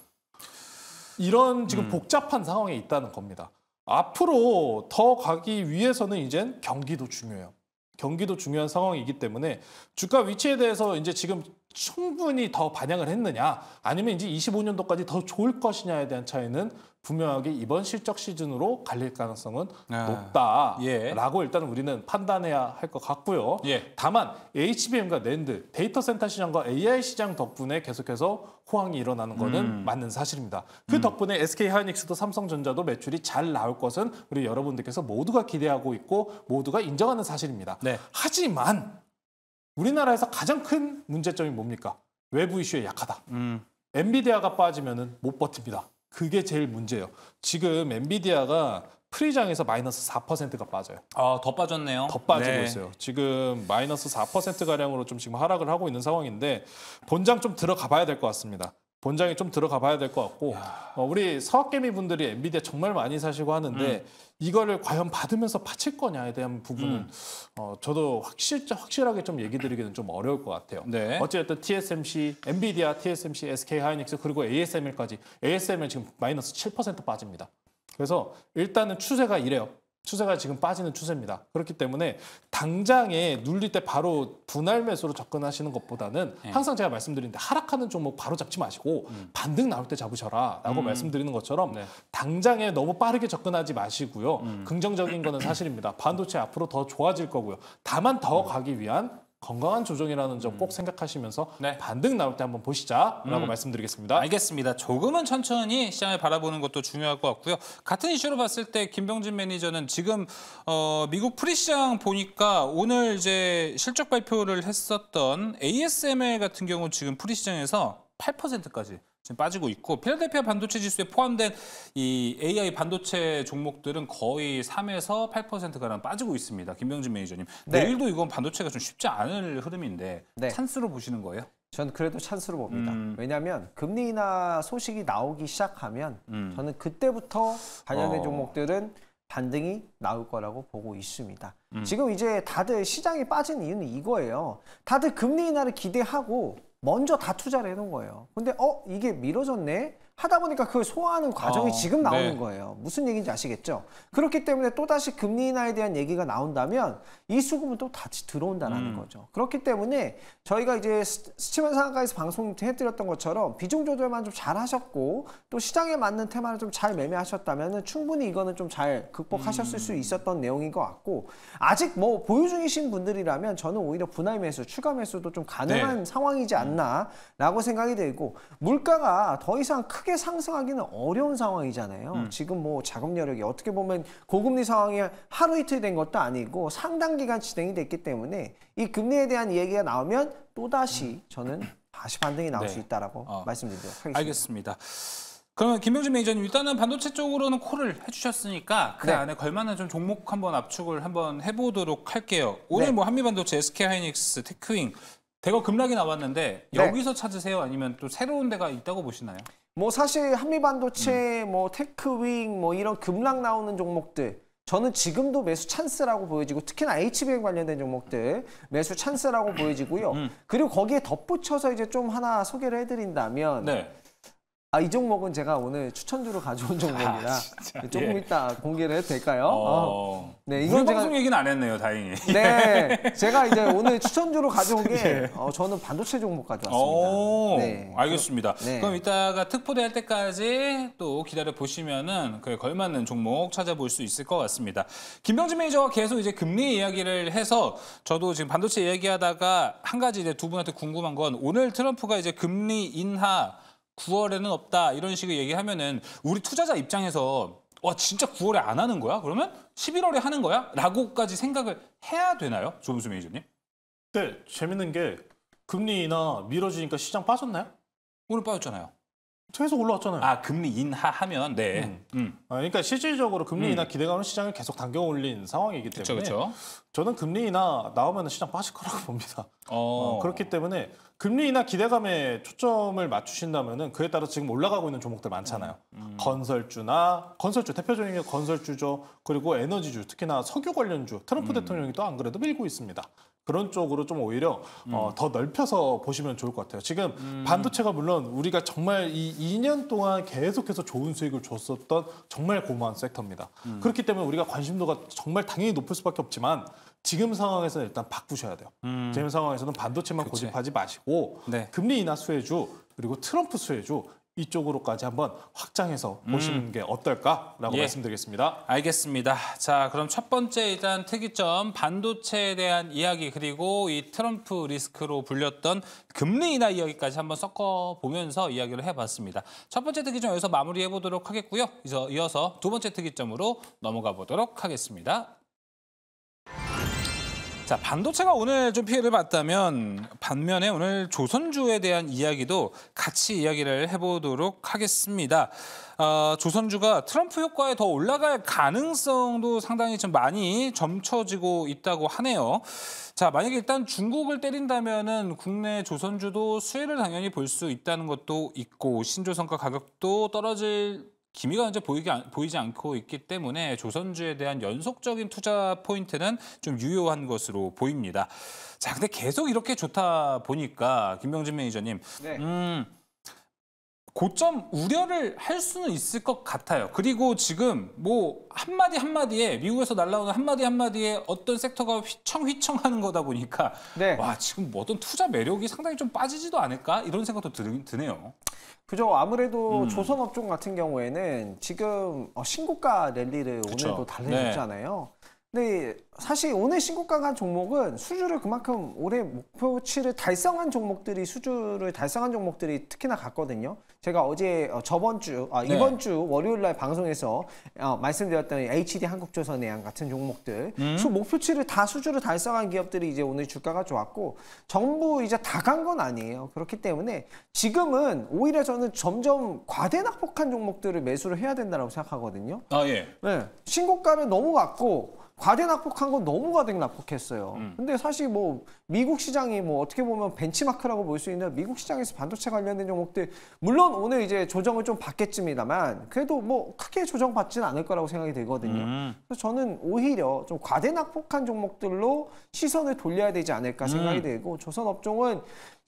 [SPEAKER 2] 이런 지금 복잡한 상황에 있다는 겁니다. 앞으로 더 가기 위해서는 이젠 경기도 중요해요. 경기도 중요한 상황이기 때문에 주가 위치에 대해서 이제 지금 충분히 더 반영을 했느냐 아니면 이제 25년도까지 더 좋을 것이냐에 대한 차이는 분명하게 이번 실적 시즌으로 갈릴 가능성은 높다라고 일단 우리는 판단해야 할 것 같고요. 다만 HBM과 낸드, 데이터 센터 시장과 AI 시장 덕분에 계속해서 호황이 일어나는 거는 맞는 사실입니다. 그 덕분에 SK하이닉스도 삼성전자도 매출이 잘 나올 것은 우리 여러분들께서 모두가 기대하고 있고 모두가 인정하는 사실입니다. 하지만 우리나라에서 가장 큰 문제점이 뭡니까? 외부 이슈에 약하다. 엔비디아가 빠지면은 못 버팁니다. 그게 제일 문제예요. 지금 엔비디아가 프리장에서 마이너스 4%가 빠져요.
[SPEAKER 1] 더 빠졌네요.
[SPEAKER 2] 더 빠지고 있어요. 지금 마이너스 4%가량으로 좀 지금 하락을 하고 있는 상황인데 본장 좀 들어가 봐야 될 것 같습니다. 본장이 좀 들어가 봐야 될 것 같고 우리 서학개미 분들이 엔비디아 정말 많이 사시고 하는데 이거를 과연 받으면서 파칠 거냐에 대한 부분은 저도 확실하게 좀 얘기 드리기는 좀 어려울 것 같아요. 어쨌든 TSMC, 엔비디아, TSMC, SK하이닉스 그리고 ASML까지 ASML 지금 마이너스 7% 빠집니다. 그래서 일단은 추세가 이래요. 추세가 지금 빠지는 추세입니다. 그렇기 때문에 당장에 눌릴 때 바로 분할 매수로 접근하시는 것보다는 항상 제가 말씀드리는데 하락하는 종목 바로 잡지 마시고 반등 나올 때 잡으셔라 라고 말씀드리는 것처럼 당장에 너무 빠르게 접근하지 마시고요. 긍정적인 거는 사실입니다. 반도체 앞으로 더 좋아질 거고요. 다만 더 가기 위한 건강한 조정이라는 점 꼭 생각하시면서 반등 나올 때 한번 보시자라고 말씀드리겠습니다.
[SPEAKER 1] 알겠습니다. 조금은 천천히 시장을 바라보는 것도 중요할 것 같고요. 같은 이슈로 봤을 때 김병진 매니저는 지금 미국 프리시장 보니까 오늘 이제 실적 발표를 했었던 ASML 같은 경우 지금 프리시장에서 8%까지 지금 빠지고 있고 필라델피아 반도체 지수에 포함된 이 AI 반도체 종목들은 거의 3에서 8%가량 빠지고 있습니다. 김병진 매니저님. 내일도 이건 반도체가 좀 쉽지 않을 흐름인데 찬스로 보시는 거예요?
[SPEAKER 3] 전 그래도 찬스로 봅니다. 왜냐하면 금리 인하 소식이 나오기 시작하면 저는 그때부터 관련된 종목들은 반등이 나올 거라고 보고 있습니다. 지금 이제 다들 시장이 빠진 이유는 이거예요. 다들 금리 인하를 기대하고 먼저 다 투자를 해놓은 거예요. 근데 이게 미뤄졌네? 하다 보니까 그걸 소화하는 과정이 지금 나오는
[SPEAKER 1] 네.
[SPEAKER 3] 거예요. 무슨 얘기인지 아시겠죠? 그렇기 때문에 또다시 금리 인하에 대한 얘기가 나온다면 이 수급은 또 다시 들어온다는 거죠. 그렇기 때문에 저희가 이제 스치면 상한가에서 방송해드렸던 것처럼 비중 조절만 좀 잘 하셨고 또 시장에 맞는 테마를 좀 잘 매매하셨다면 충분히 이거는 좀 잘 극복하셨을 수 있었던 내용인 것 같고 아직 뭐 보유 중이신 분들이라면 저는 오히려 분할 매수, 추가 매수도 좀 가능한 상황이지 않나라고 생각이 들고 물가가 더 이상 크게 상승하기는 어려운 상황이잖아요. 지금 뭐 자금 여력이 어떻게 보면 고금리 상황이 하루 이틀 된 것도 아니고 상당 기간 진행이 됐기 때문에 이 금리에 대한 얘기가 나오면 또다시 저는 다시 반등이 나올 수 있다라고 말씀드리도록 하겠습니다.
[SPEAKER 1] 알겠습니다. 그러면 김병진 매니저님 일단은 반도체 쪽으로는 콜을 해주셨으니까 그 안에 걸맞는 좀 종목 한번 압축을 한번 해보도록 할게요. 오늘 뭐 한미반도체, SK하이닉스, 테크윙 대거 급락이 나왔는데 여기서 찾으세요? 아니면 또 새로운 데가 있다고 보시나요?
[SPEAKER 3] 뭐 사실 한미반도체, 뭐 테크윙, 뭐 이런 급락 나오는 종목들 저는 지금도 매수 찬스라고 보여지고 특히나 HBM 관련된 종목들 매수 찬스라고 보여지고요. 그리고 거기에 덧붙여서 이제 좀 하나 소개를 해드린다면 이 종목은 제가 오늘 추천주로 가져온 종목이라 조금 이따 공개를 해도 될까요?
[SPEAKER 1] 네, 이건 제가 방송 얘기는 안 했네요, 다행히.
[SPEAKER 3] 네, 제가 이제 오늘 추천주로 가져온 게 저는 반도체 종목 가져왔습니다.
[SPEAKER 1] 네, 알겠습니다. 그럼 이따가 특보대 할 때까지 또 기다려 보시면은 그에 걸맞는 종목 찾아볼 수 있을 것 같습니다. 김병진 매니저가 계속 이제 금리 이야기를 해서 저도 지금 반도체 이야기하다가 한 가지 이제 두 분한테 궁금한 건 오늘 트럼프가 이제 금리 인하 9월에는 없다 이런 식의 얘기하면은 우리 투자자 입장에서 와 진짜 9월에 안 하는 거야? 그러면 11월에 하는 거야? 라고까지 생각을 해야 되나요? 조은수 매니저님?
[SPEAKER 2] 네, 재밌는 게 금리 인하 미뤄지니까 시장 빠졌나요?
[SPEAKER 1] 오늘 빠졌잖아요.
[SPEAKER 2] 계속 올라왔잖아요.
[SPEAKER 1] 금리 인하하면
[SPEAKER 2] 그러니까 실질적으로 금리 인하 기대감은 시장을 계속 당겨 올린 상황이기 때문에 저는 금리 인하 나오면 시장 빠질 거라고 봅니다. 그렇기 때문에 금리 인하 기대감에 초점을 맞추신다면은 그에 따라 지금 올라가고 있는 종목들 많잖아요. 건설주 대표적인 게 건설주죠. 그리고 에너지주, 특히나 석유 관련주 트럼프 대통령이 또 안 그래도 밀고 있습니다. 그런 쪽으로 좀 오히려 더 넓혀서 보시면 좋을 것 같아요. 지금 반도체가 물론 우리가 정말 이 2년 동안 계속해서 좋은 수익을 줬었던 정말 고마운 섹터입니다. 그렇기 때문에 우리가 관심도가 정말 당연히 높을 수밖에 없지만 지금 상황에서는 일단 바꾸셔야 돼요. 지금 상황에서는 반도체만 고집하지 마시고 금리 인하 수혜주 그리고 트럼프 수혜주 이쪽으로까지 한번 확장해서 보시는 게 어떨까라고 말씀드리겠습니다.
[SPEAKER 1] 알겠습니다. 자, 그럼 첫 번째 일단 특이점 반도체에 대한 이야기 그리고 이 트럼프 리스크로 불렸던 금리 인하 이야기까지 한번 섞어보면서 이야기를 해봤습니다. 첫 번째 특이점 여기서 마무리해보도록 하겠고요. 이어서 두 번째 특이점으로 넘어가 보도록 하겠습니다. 자, 반도체가 오늘 좀 피해를 봤다면 반면에 오늘 조선주에 대한 이야기도 같이 이야기를 해보도록 하겠습니다. 조선주가 트럼프 효과에 더 올라갈 가능성도 상당히 좀 많이 점쳐지고 있다고 하네요. 자, 만약에 일단 중국을 때린다면은 국내 조선주도 수혜를 당연히 볼 수 있다는 것도 있고 신조선가 가격도 떨어질 기미가 이제 보이지 않고 있기 때문에 조선주에 대한 연속적인 투자 포인트는 좀 유효한 것으로 보입니다. 자, 근데 계속 이렇게 좋다 보니까 김병진 매니저님, 고점 우려를 할 수는 있을 것 같아요. 그리고 지금 뭐 한마디 한마디에 미국에서 날라오는 한마디 한마디에 어떤 섹터가 휘청휘청하는 거다 보니까 와 지금 어떤 투자 매력이 상당히 좀 빠지지도 않을까 이런 생각도 드네요.
[SPEAKER 3] 그죠. 아무래도 조선업종 같은 경우에는 지금 신고가 랠리를 오늘도 달래줬잖아요. 근데 사실 오늘 신고가 간 종목은 수주를 그만큼 올해 목표치를 달성한 종목들이 특히나 갔거든요. 제가 어제 이번 주 월요일 날 방송에서 말씀드렸던 HD 한국조선해양 같은 종목들 목표치를 다 수주를 달성한 기업들이 이제 오늘 주가가 좋았고 전부 이제 다 간 건 아니에요. 그렇기 때문에 지금은 오히려 저는 점점 과대낙폭한 종목들을 매수를 해야 된다고 생각하거든요. 신고가를 너무 갔고 과대낙폭한 건 너무 과대낙폭했어요. 근데 사실 뭐 미국 시장이 뭐 어떻게 보면 벤치마크라고 볼 수 있는 미국 시장에서 반도체 관련된 종목들 물론 오늘 이제 조정을 좀 받겠습니다만 그래도 뭐 크게 조정받지는 않을 거라고 생각이 들거든요. 그래서 저는 오히려 좀 과대낙폭한 종목들로 시선을 돌려야 되지 않을까 생각이 들고 조선업종은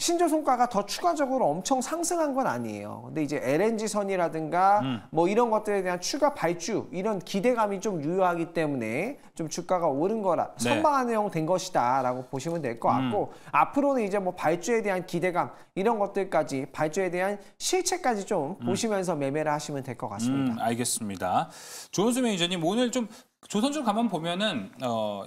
[SPEAKER 3] 신조선가가 더 추가적으로 엄청 상승한 건 아니에요. 근데 이제 LNG선이라든가 뭐 이런 것들에 대한 추가 발주 이런 기대감이 좀 유효하기 때문에 좀 주가가 오른 거라
[SPEAKER 1] 네.
[SPEAKER 3] 선방한 내용 된 것이다라고 보시면 될 것 같고 앞으로는 이제 뭐 발주에 대한 기대감 이런 것들까지 발주에 대한 실체까지 좀 보시면서 매매를 하시면 될 것 같습니다.
[SPEAKER 1] 알겠습니다. 조은수 매니저님 오늘 좀 조선주 가만 보면은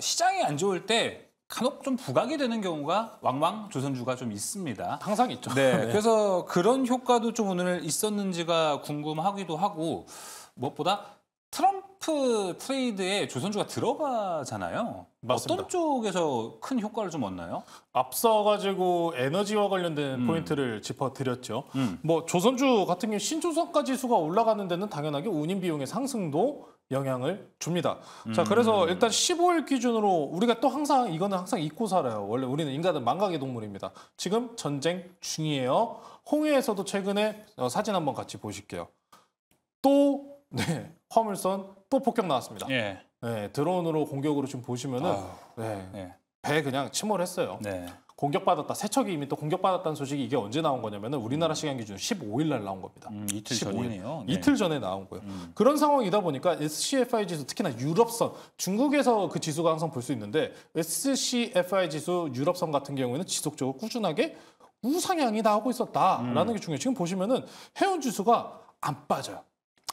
[SPEAKER 1] 시장이 안 좋을 때 간혹 좀 부각이 되는 경우가 왕왕 조선주가 좀 있습니다.
[SPEAKER 2] 항상 있죠.
[SPEAKER 1] 네, 그래서 그런 효과도 좀 오늘 있었는지가 궁금하기도 하고 무엇보다 트럼프 트레이드에 조선주가 들어가잖아요.
[SPEAKER 2] 맞습니다.
[SPEAKER 1] 어떤 쪽에서 큰 효과를 좀 얻나요?
[SPEAKER 2] 앞서가지고 에너지와 관련된 포인트를 짚어드렸죠. 뭐 조선주 같은 경우 신조선가 지수가 올라가는 데는 당연하게 운임 비용의 상승도 영향을 줍니다. 자, 그래서 일단 15일 기준으로 우리가 또 항상 이거는 항상 잊고 살아요. 원래 우리는 인간은 망각의 동물입니다. 지금 전쟁 중이에요. 홍해에서도 최근에 사진 한번 같이 보실게요. 또 화물선 또 폭격 나왔습니다.
[SPEAKER 1] 예.
[SPEAKER 2] 네, 드론으로 공격으로 지금 보시면은
[SPEAKER 1] 네.
[SPEAKER 2] 배 그냥 침몰했어요.
[SPEAKER 1] 네.
[SPEAKER 2] 공격받았다. 세척이 이미 또 공격받았다는 소식이 이게 언제 나온 거냐면은 우리나라 시간 기준 15일 날 나온 겁니다.
[SPEAKER 1] 이틀
[SPEAKER 2] 15일.
[SPEAKER 1] 전이네요. 네.
[SPEAKER 2] 이틀 전에 나온 거예요. 그런 상황이다 보니까 SCFI 지수 특히나 유럽선 중국에서 그 지수가 항상 볼 수 있는데 SCFI 지수 유럽선 같은 경우에는 지속적으로 꾸준하게 우상향이 나오고 있었다라는 게 중요해요. 지금 보시면은 해운 지수가 안 빠져요.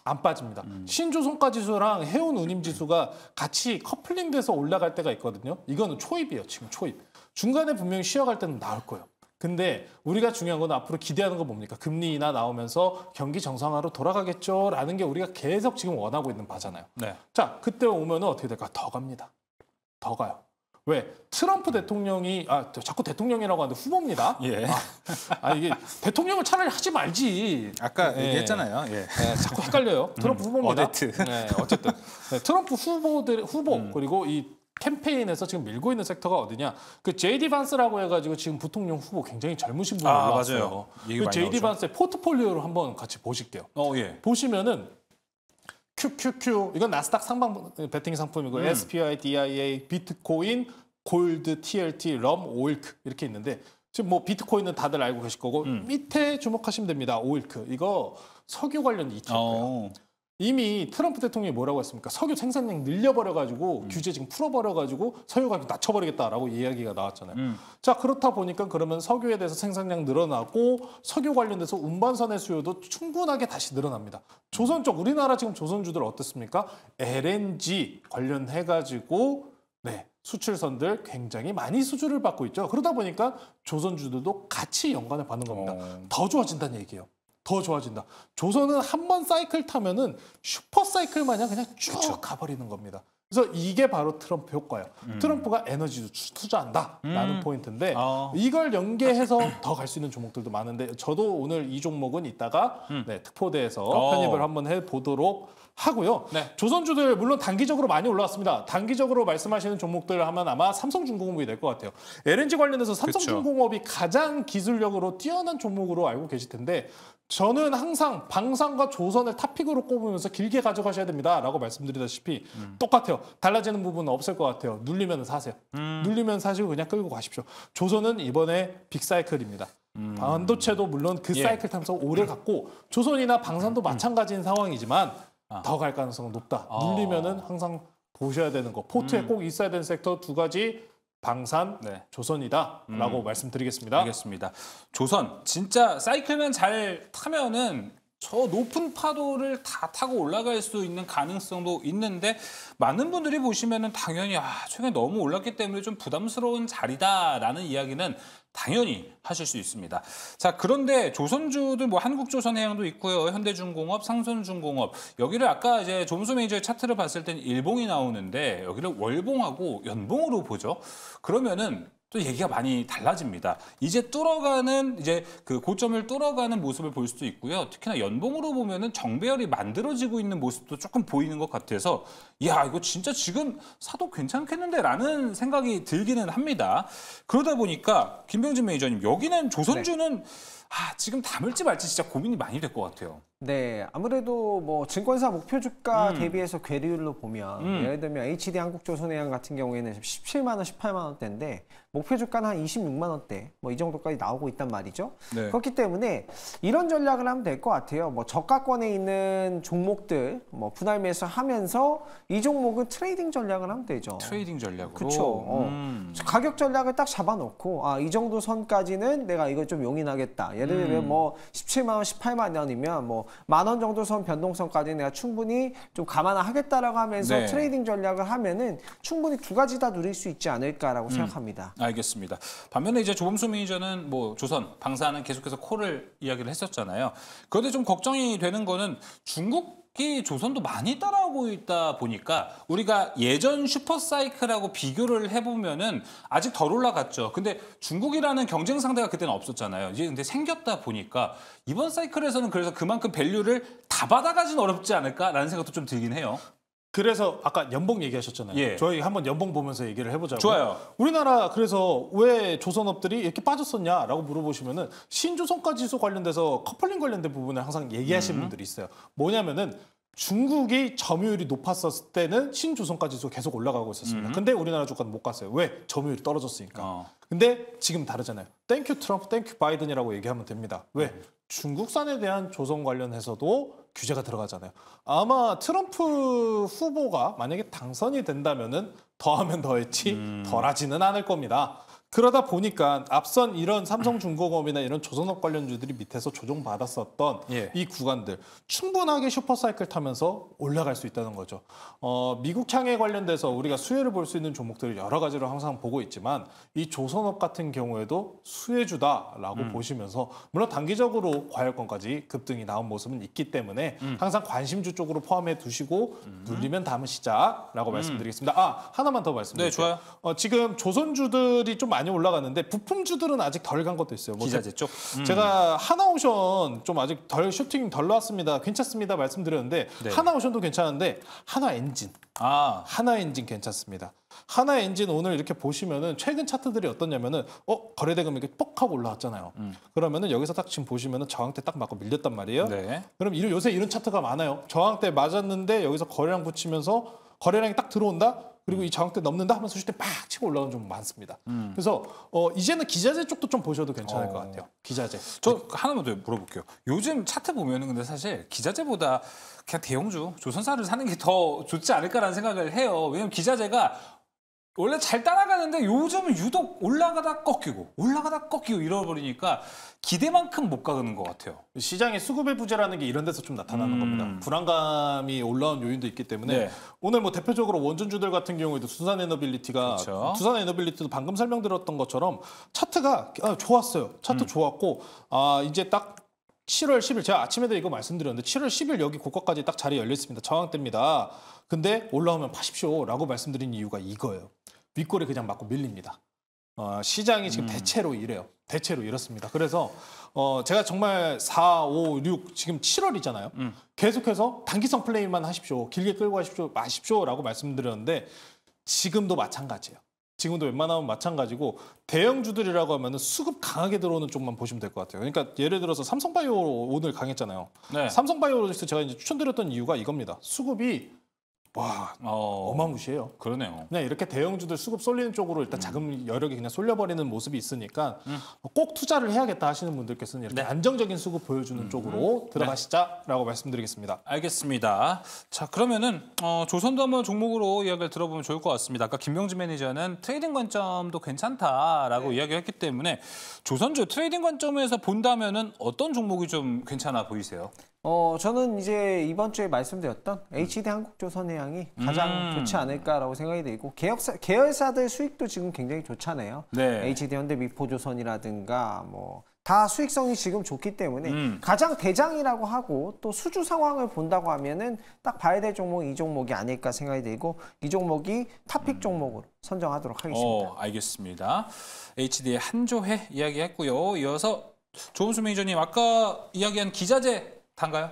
[SPEAKER 2] 안 빠집니다. 신조선가 지수랑 해운 운임 지수가 같이 커플링돼서 올라갈 때가 있거든요. 이거는 초입이에요. 지금 초입. 중간에 분명히 쉬어갈 때는 나올 거예요. 근데 우리가 중요한 건 앞으로 기대하는 건 뭡니까? 금리 인하 나오면서 경기 정상화로 돌아가겠죠라는 게 우리가 계속 지금 원하고 있는 바잖아요.
[SPEAKER 1] 네.
[SPEAKER 2] 자, 그때 오면은 어떻게 될까? 더 갑니다. 더 가요. 왜? 트럼프 대통령이 자꾸 대통령이라고 하는데 후보입니다.
[SPEAKER 1] 예.
[SPEAKER 2] 이게 대통령을 차라리 하지 말지.
[SPEAKER 1] 아까
[SPEAKER 2] 예.
[SPEAKER 1] 얘기했잖아요. 예.
[SPEAKER 2] 네, 자꾸 헷갈려요. 트럼프 후보입니다.
[SPEAKER 1] 어쨌든.
[SPEAKER 2] 네, 어쨌든. 네, 트럼프 후보 그리고 이 캠페인에서 지금 밀고 있는 섹터가 어디냐? 그 JD 반스라고 해가지고 지금 부통령 후보 굉장히 젊으신 분이 올라왔어요.
[SPEAKER 1] 맞아요. 얘기
[SPEAKER 2] 그
[SPEAKER 1] 많이
[SPEAKER 2] JD
[SPEAKER 1] 나오죠.
[SPEAKER 2] 반스의 포트폴리오를 한번 같이 보실게요.
[SPEAKER 1] 예.
[SPEAKER 2] 보시면은 QQQ 이건 나스닥 상방 베팅 상품이고 SPY, DIA, 비트코인, 골드, TLT, 럼, 오일크 이렇게 있는데 지금 뭐 비트코인은 다들 알고 계실 거고 밑에 주목하시면 됩니다. 오일크 이거 석유 관련 ETF예요. 이미 트럼프 대통령이 뭐라고 했습니까? 석유 생산량 늘려버려가지고 규제 지금 풀어버려가지고 석유 가격 낮춰버리겠다라고 이야기가 나왔잖아요. 자, 그렇다 보니까 그러면 석유에 대해서 생산량 늘어나고 석유 관련돼서 운반선의 수요도 충분하게 다시 늘어납니다. 조선 쪽 우리나라 지금 조선주들 어떻습니까? LNG 관련해가지고 수출선들 굉장히 많이 수주를 받고 있죠. 그러다 보니까 조선주들도 같이 연관을 받는 겁니다. 더 좋아진다는 얘기예요. 더 좋아진다. 조선은 한 번 사이클 타면은 슈퍼 사이클 마냥 그냥 쭉 가버리는 겁니다. 그래서 이게 바로 트럼프 효과예요. 트럼프가 에너지도 투자한다라는 포인트인데 이걸 연계해서 더 갈 수 있는 종목들도 많은데 저도 오늘 이 종목은 이따가 특포대에서 편입을 한번 해보도록 하고요. 조선주들 물론 단기적으로 많이 올라왔습니다. 단기적으로 말씀하시는 종목들 하면 아마 삼성중공업이 될 것 같아요. LNG 관련해서 삼성중공업이 가장 기술력으로 뛰어난 종목으로 알고 계실 텐데 저는 항상 방산과 조선을 탑픽으로 꼽으면서 길게 가져가셔야 됩니다라고 말씀드리다시피 똑같아요. 달라지는 부분은 없을 것 같아요. 눌리면 사세요. 눌리면 사시고 그냥 끌고 가십시오. 조선은 이번에 빅사이클입니다. 반도체도 물론 그 사이클 타면서 오래 갔고 조선이나 방산도 마찬가지인 상황이지만 더 갈 가능성은 높다. 눌리면은 항상 보셔야 되는 거. 포트에 꼭 있어야 되는 섹터 두 가지. 방산, 조선이다라고 말씀드리겠습니다.
[SPEAKER 1] 알겠습니다. 조선 진짜 사이클만 잘 타면은 저 높은 파도를 다 타고 올라갈 수 있는 가능성도 있는데 많은 분들이 보시면은 당연히 최근에 너무 올랐기 때문에 좀 부담스러운 자리다라는 이야기는 당연히 하실 수 있습니다. 자, 그런데 조선주들 뭐 한국조선해양도 있고요. 현대중공업, 상선중공업. 여기를 아까 이제 존스 매니저의 차트를 봤을 땐 일봉이 나오는데 여기를 월봉하고 연봉으로 보죠. 그러면은 또 얘기가 많이 달라집니다. 이제 그 고점을 뚫어가는 모습을 볼 수도 있고요. 특히나 연봉으로 보면은 정배열이 만들어지고 있는 모습도 조금 보이는 것 같아서 이거 진짜 지금 사도 괜찮겠는데라는 생각이 들기는 합니다. 그러다 보니까 김병진 매니저님 여기는 조선주는 지금 담을지 말지 진짜 고민이 많이 될 것 같아요.
[SPEAKER 3] 네, 아무래도 뭐 증권사 목표 주가 대비해서 괴리율로 보면 예를 들면 HD 한국조선해양 같은 경우에는 17만 원, 18만 원대인데 목표 주가는 한 26만 원대 뭐 이 정도까지 나오고 있단 말이죠.
[SPEAKER 1] 네.
[SPEAKER 3] 그렇기 때문에 이런 전략을 하면 될 것 같아요. 뭐 저가권에 있는 종목들 뭐 분할 매수하면서 이 종목은 트레이딩 전략을 하면 되죠.
[SPEAKER 1] 트레이딩 전략으로.
[SPEAKER 3] 그렇죠. 가격 전략을 딱 잡아놓고 이 정도 선까지는 내가 이걸 좀 용인하겠다. 예를 들면 뭐 17만 원, 18만 원이면 뭐 10,000원 정도 선 변동선까지 내가 충분히 좀 감안하겠다라고 하면서
[SPEAKER 1] 네.
[SPEAKER 3] 트레이딩 전략을 하면은 충분히 두 가지 다 누릴 수 있지 않을까라고 생각합니다.
[SPEAKER 1] 알겠습니다. 반면에 이제 조범수 매니저는 뭐 조선, 방사는 계속해서 콜을 이야기를 했었잖아요. 그런데 좀 걱정이 되는 거는 중국이 조선도 많이 따라오고 있다 보니까 우리가 예전 슈퍼사이클하고 비교를 해보면은 아직 덜 올라갔죠. 근데 중국이라는 경쟁 상대가 그때는 없었잖아요. 이제 근데 생겼다 보니까 이번 사이클에서는 그래서 그만큼 밸류를 다 받아가진 어렵지 않을까라는 생각도 좀 들긴 해요.
[SPEAKER 2] 그래서 아까 연봉 얘기하셨잖아요.
[SPEAKER 1] 예.
[SPEAKER 2] 저희 한번 연봉 보면서 얘기를 해보자고요.
[SPEAKER 1] 좋아요.
[SPEAKER 2] 우리나라 그래서 왜 조선업들이 이렇게 빠졌었냐라고 물어보시면은 신조선가 지수 관련돼서 커플링 관련된 부분을 항상 얘기하시는 분들이 있어요. 뭐냐면은 중국이 점유율이 높았었을 때는 신조선가 지수가 계속 올라가고 있었습니다. 근데 우리나라 주가는 못 갔어요. 왜? 점유율이 떨어졌으니까. 근데 지금 다르잖아요. 땡큐 트럼프, 땡큐 바이든이라고 얘기하면 됩니다. 왜? 중국산에 대한 조선 관련해서도 규제가 들어가잖아요. 아마 트럼프 후보가 만약에 당선이 된다면은 더하면 더했지 덜하지는 않을 겁니다. 그러다 보니까 앞선 이런 삼성중공업이나 이런 조선업 관련주들이 밑에서 조정받았었던 이 구간들 충분하게 슈퍼사이클 타면서 올라갈 수 있다는 거죠. 미국 향에 관련돼서 우리가 수혜를 볼 수 있는 종목들을 여러 가지로 항상 보고 있지만 이 조선업 같은 경우에도 수혜주다라고 보시면서 물론 단기적으로 과열권까지 급등이 나온 모습은 있기 때문에 항상 관심주 쪽으로 포함해 두시고 눌리면 담으시자라고 말씀드리겠습니다. 하나만 더 말씀드릴게요.
[SPEAKER 1] 네, 좋아요.
[SPEAKER 2] 지금 조선주들이 좀 많이 올라가는데 부품주들은 아직 덜 간 것도 있어요. 뭐
[SPEAKER 1] 기자재 쪽.
[SPEAKER 2] 제가 하나오션 좀 아직 슈팅 덜 나왔습니다. 괜찮습니다. 말씀드렸는데
[SPEAKER 1] 네.
[SPEAKER 2] 하나오션도 괜찮은데 하나엔진. 하나엔진 괜찮습니다. 하나엔진 오늘 이렇게 보시면은 최근 차트들이 어떠냐면은 거래대금 이렇게 뻑 하고 올라왔잖아요. 그러면은 여기서 딱 지금 보시면은 저항대 딱 맞고 밀렸단 말이에요.
[SPEAKER 1] 네.
[SPEAKER 2] 그럼 요새 이런 차트가 많아요. 저항대 맞았는데 여기서 거래량 붙이면서 거래량이 딱 들어온다. 그리고 이 저항대 넘는다 하면서 슈팅 빡 치고 올라오는 좀 많습니다. 그래서 이제는 기자재 쪽도 좀 보셔도 괜찮을 것 같아요. 기자재.
[SPEAKER 1] 저 하나만 더 물어볼게요. 요즘 차트 보면은 근데 사실 기자재보다 그냥 대형주, 조선사를 사는 게 더 좋지 않을까라는 생각을 해요. 왜냐면 기자재가 원래 잘 따라가는데 요즘은 유독 올라가다 꺾이고 이러버리니까 기대만큼 못 가는 것 같아요.
[SPEAKER 2] 시장의 수급의 부재라는 게 이런 데서 좀 나타나는 겁니다. 불안감이 올라온 요인도 있기 때문에 오늘 뭐 대표적으로 원전주들 같은 경우에도 두산에너빌리티가 두산에너빌리티도 방금 설명드렸던 것처럼 차트가 좋았어요. 차트 좋았고 이제 딱 7월 10일 제가 아침에도 이거 말씀드렸는데 7월 10일 여기 고가까지 딱 자리 열려 있습니다. 저항대입니다. 근데 올라오면 파십시오라고 말씀드린 이유가 이거예요. 윗골이 그냥 맞고 밀립니다. 시장이 지금 대체로 이래요. 대체로 이렇습니다. 그래서 제가 정말 4, 5, 6 지금 7월이잖아요. 계속해서 단기성 플레이만 하십시오. 길게 끌고 마십시오라고 말씀드렸는데 지금도 마찬가지예요. 지금도 웬만하면 마찬가지고 대형주들이라고 하면 수급 강하게 들어오는 쪽만 보시면 될 것 같아요. 그러니까 예를 들어서 삼성바이오 오늘 강했잖아요. 삼성바이오로직스 제가 이제 추천드렸던 이유가 이겁니다. 수급이 어마무시해요.
[SPEAKER 1] 그러네요.
[SPEAKER 2] 네, 이렇게 대형주들 수급 쏠리는 쪽으로 일단 자금 여력이 그냥 쏠려버리는 모습이 있으니까 꼭 투자를 해야겠다 하시는 분들께서는 이렇게 안정적인 수급 보여주는 쪽으로 들어가시자라고 말씀드리겠습니다.
[SPEAKER 1] 알겠습니다. 자, 그러면은 조선도 한번 종목으로 이야기를 들어보면 좋을 것 같습니다. 아까 김병진 매니저는 트레이딩 관점도 괜찮다라고 이야기했기 때문에 조선주 트레이딩 관점에서 본다면은 어떤 종목이 좀 괜찮아 보이세요?
[SPEAKER 3] 저는 이제 이번 주에 말씀드렸던 HD 한국조선해양이 가장 좋지 않을까라고 생각이 되고 계열사들 수익도 지금 굉장히 좋잖아요. HD 현대미포조선이라든가 뭐 다 수익성이 지금 좋기 때문에 가장 대장이라고 하고 또 수주 상황을 본다고 하면은 딱 봐야 될 종목이 이 종목이 아닐까 생각이 들고 이 종목이 탑픽 종목으로 선정하도록 하겠습니다.
[SPEAKER 1] 알겠습니다. HD의 한조해 이야기했고요. 이어서 조범수 매니저님 아까 이야기한 기자재 단가요?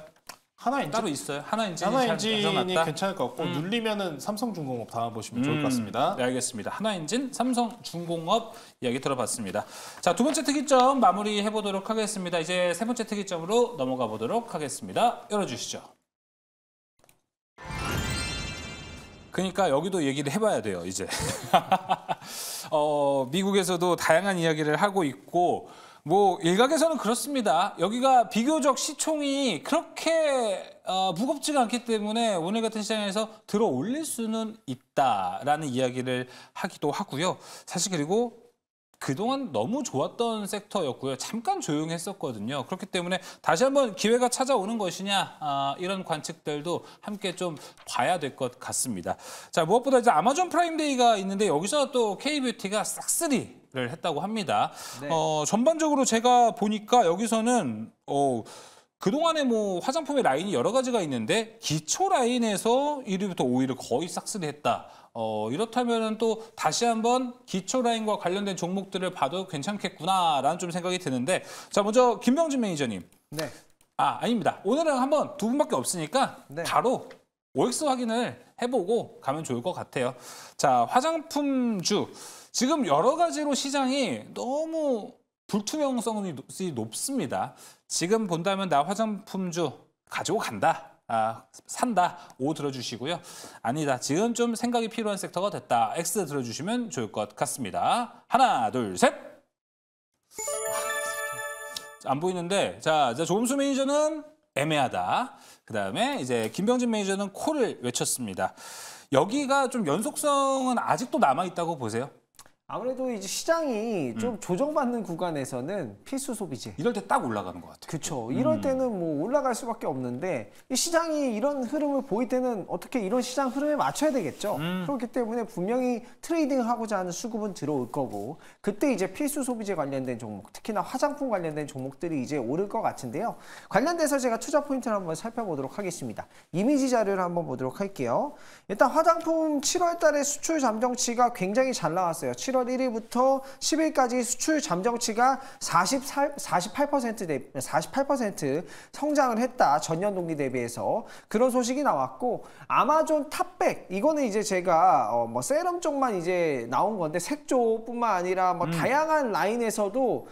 [SPEAKER 2] 하나인지
[SPEAKER 1] 따로 있어요. 하나인진이
[SPEAKER 2] 하나인진이
[SPEAKER 1] 가져놨다.
[SPEAKER 2] 괜찮을 것 같고 누리면은 삼성중공업 담아보시면 좋을 것 같습니다.
[SPEAKER 1] 네, 알겠습니다. 하나인진, 삼성중공업 이야기 들어봤습니다. 자, 두 번째 특이점 마무리해 보도록 하겠습니다. 이제 세 번째 특이점으로 넘어가 보도록 하겠습니다. 열어주시죠. 그러니까 여기도 얘기를 해봐야 돼요, 이제. 미국에서도 다양한 이야기를 하고 있고 뭐 일각에서는 그렇습니다. 여기가 비교적 시총이 그렇게 무겁지가 않기 때문에 오늘 같은 시장에서 들어 올릴 수는 있다라는 이야기를 하기도 하고요. 사실 그리고 그동안 너무 좋았던 섹터였고요. 잠깐 조용했었거든요. 그렇기 때문에 다시 한번 기회가 찾아오는 것이냐 이런 관측들도 함께 좀 봐야 될 것 같습니다. 자, 무엇보다 이제 아마존 프라임데이가 있는데 여기서 또 K뷰티가 싹쓸이를 했다고 합니다.
[SPEAKER 3] 네.
[SPEAKER 1] 전반적으로 제가 보니까 여기서는 그동안에 뭐 화장품의 라인이 여러 가지가 있는데 기초 라인에서 1위부터 5위를 거의 싹쓸이 했다. 이렇다면 또 다시 한번 기초 라인과 관련된 종목들을 봐도 괜찮겠구나라는 좀 생각이 드는데 자, 먼저 김병진 매니저님.
[SPEAKER 3] 네.
[SPEAKER 1] 아닙니다. 오늘은 한번 두 분밖에 없으니까
[SPEAKER 3] 네.
[SPEAKER 1] 바로 OX 확인을 해보고 가면 좋을 것 같아요. 자, 화장품주. 지금 여러 가지로 시장이 너무 불투명성이 높습니다. 지금 본다면 나 화장품주 가지고 간다. 산다. O 들어주시고요. 아니다. 지금 좀 생각이 필요한 섹터가 됐다. X 들어주시면 좋을 것 같습니다. 하나, 둘, 셋. 안 보이는데 자, 조금수 매니저는 애매하다. 그다음에 이제 김병진 매니저는 콜을 외쳤습니다. 여기가 좀 연속성은 아직도 남아 있다고 보세요?
[SPEAKER 3] 아무래도 이제 시장이 좀 조정받는 구간에서는 필수 소비재.
[SPEAKER 1] 이럴 때 딱 올라가는 것 같아요.
[SPEAKER 3] 그렇죠. 이럴 때는 뭐 올라갈 수밖에 없는데 이 시장이 이런 흐름을 보일 때는 어떻게 이런 시장 흐름에 맞춰야 되겠죠. 그렇기 때문에 분명히 트레이딩을 하고자 하는 수급은 들어올 거고 그때 이제 필수 소비재 관련된 종목, 특히나 화장품 관련된 종목들이 이제 오를 것 같은데요. 관련돼서 제가 투자 포인트를 한번 살펴보도록 하겠습니다. 이미지 자료를 한번 보도록 할게요. 일단 화장품 7월 달에 수출 잠정치가 굉장히 잘 나왔어요. 7월 1일부터 10일까지 수출 잠정치가 48% 성장을 했다. 전년 동기 대비해서 그런 소식이 나왔고 아마존 탑백 이거는 이제 제가 뭐 세럼 쪽만 이제 나온 건데 색조뿐만 아니라 뭐 다양한 라인에서도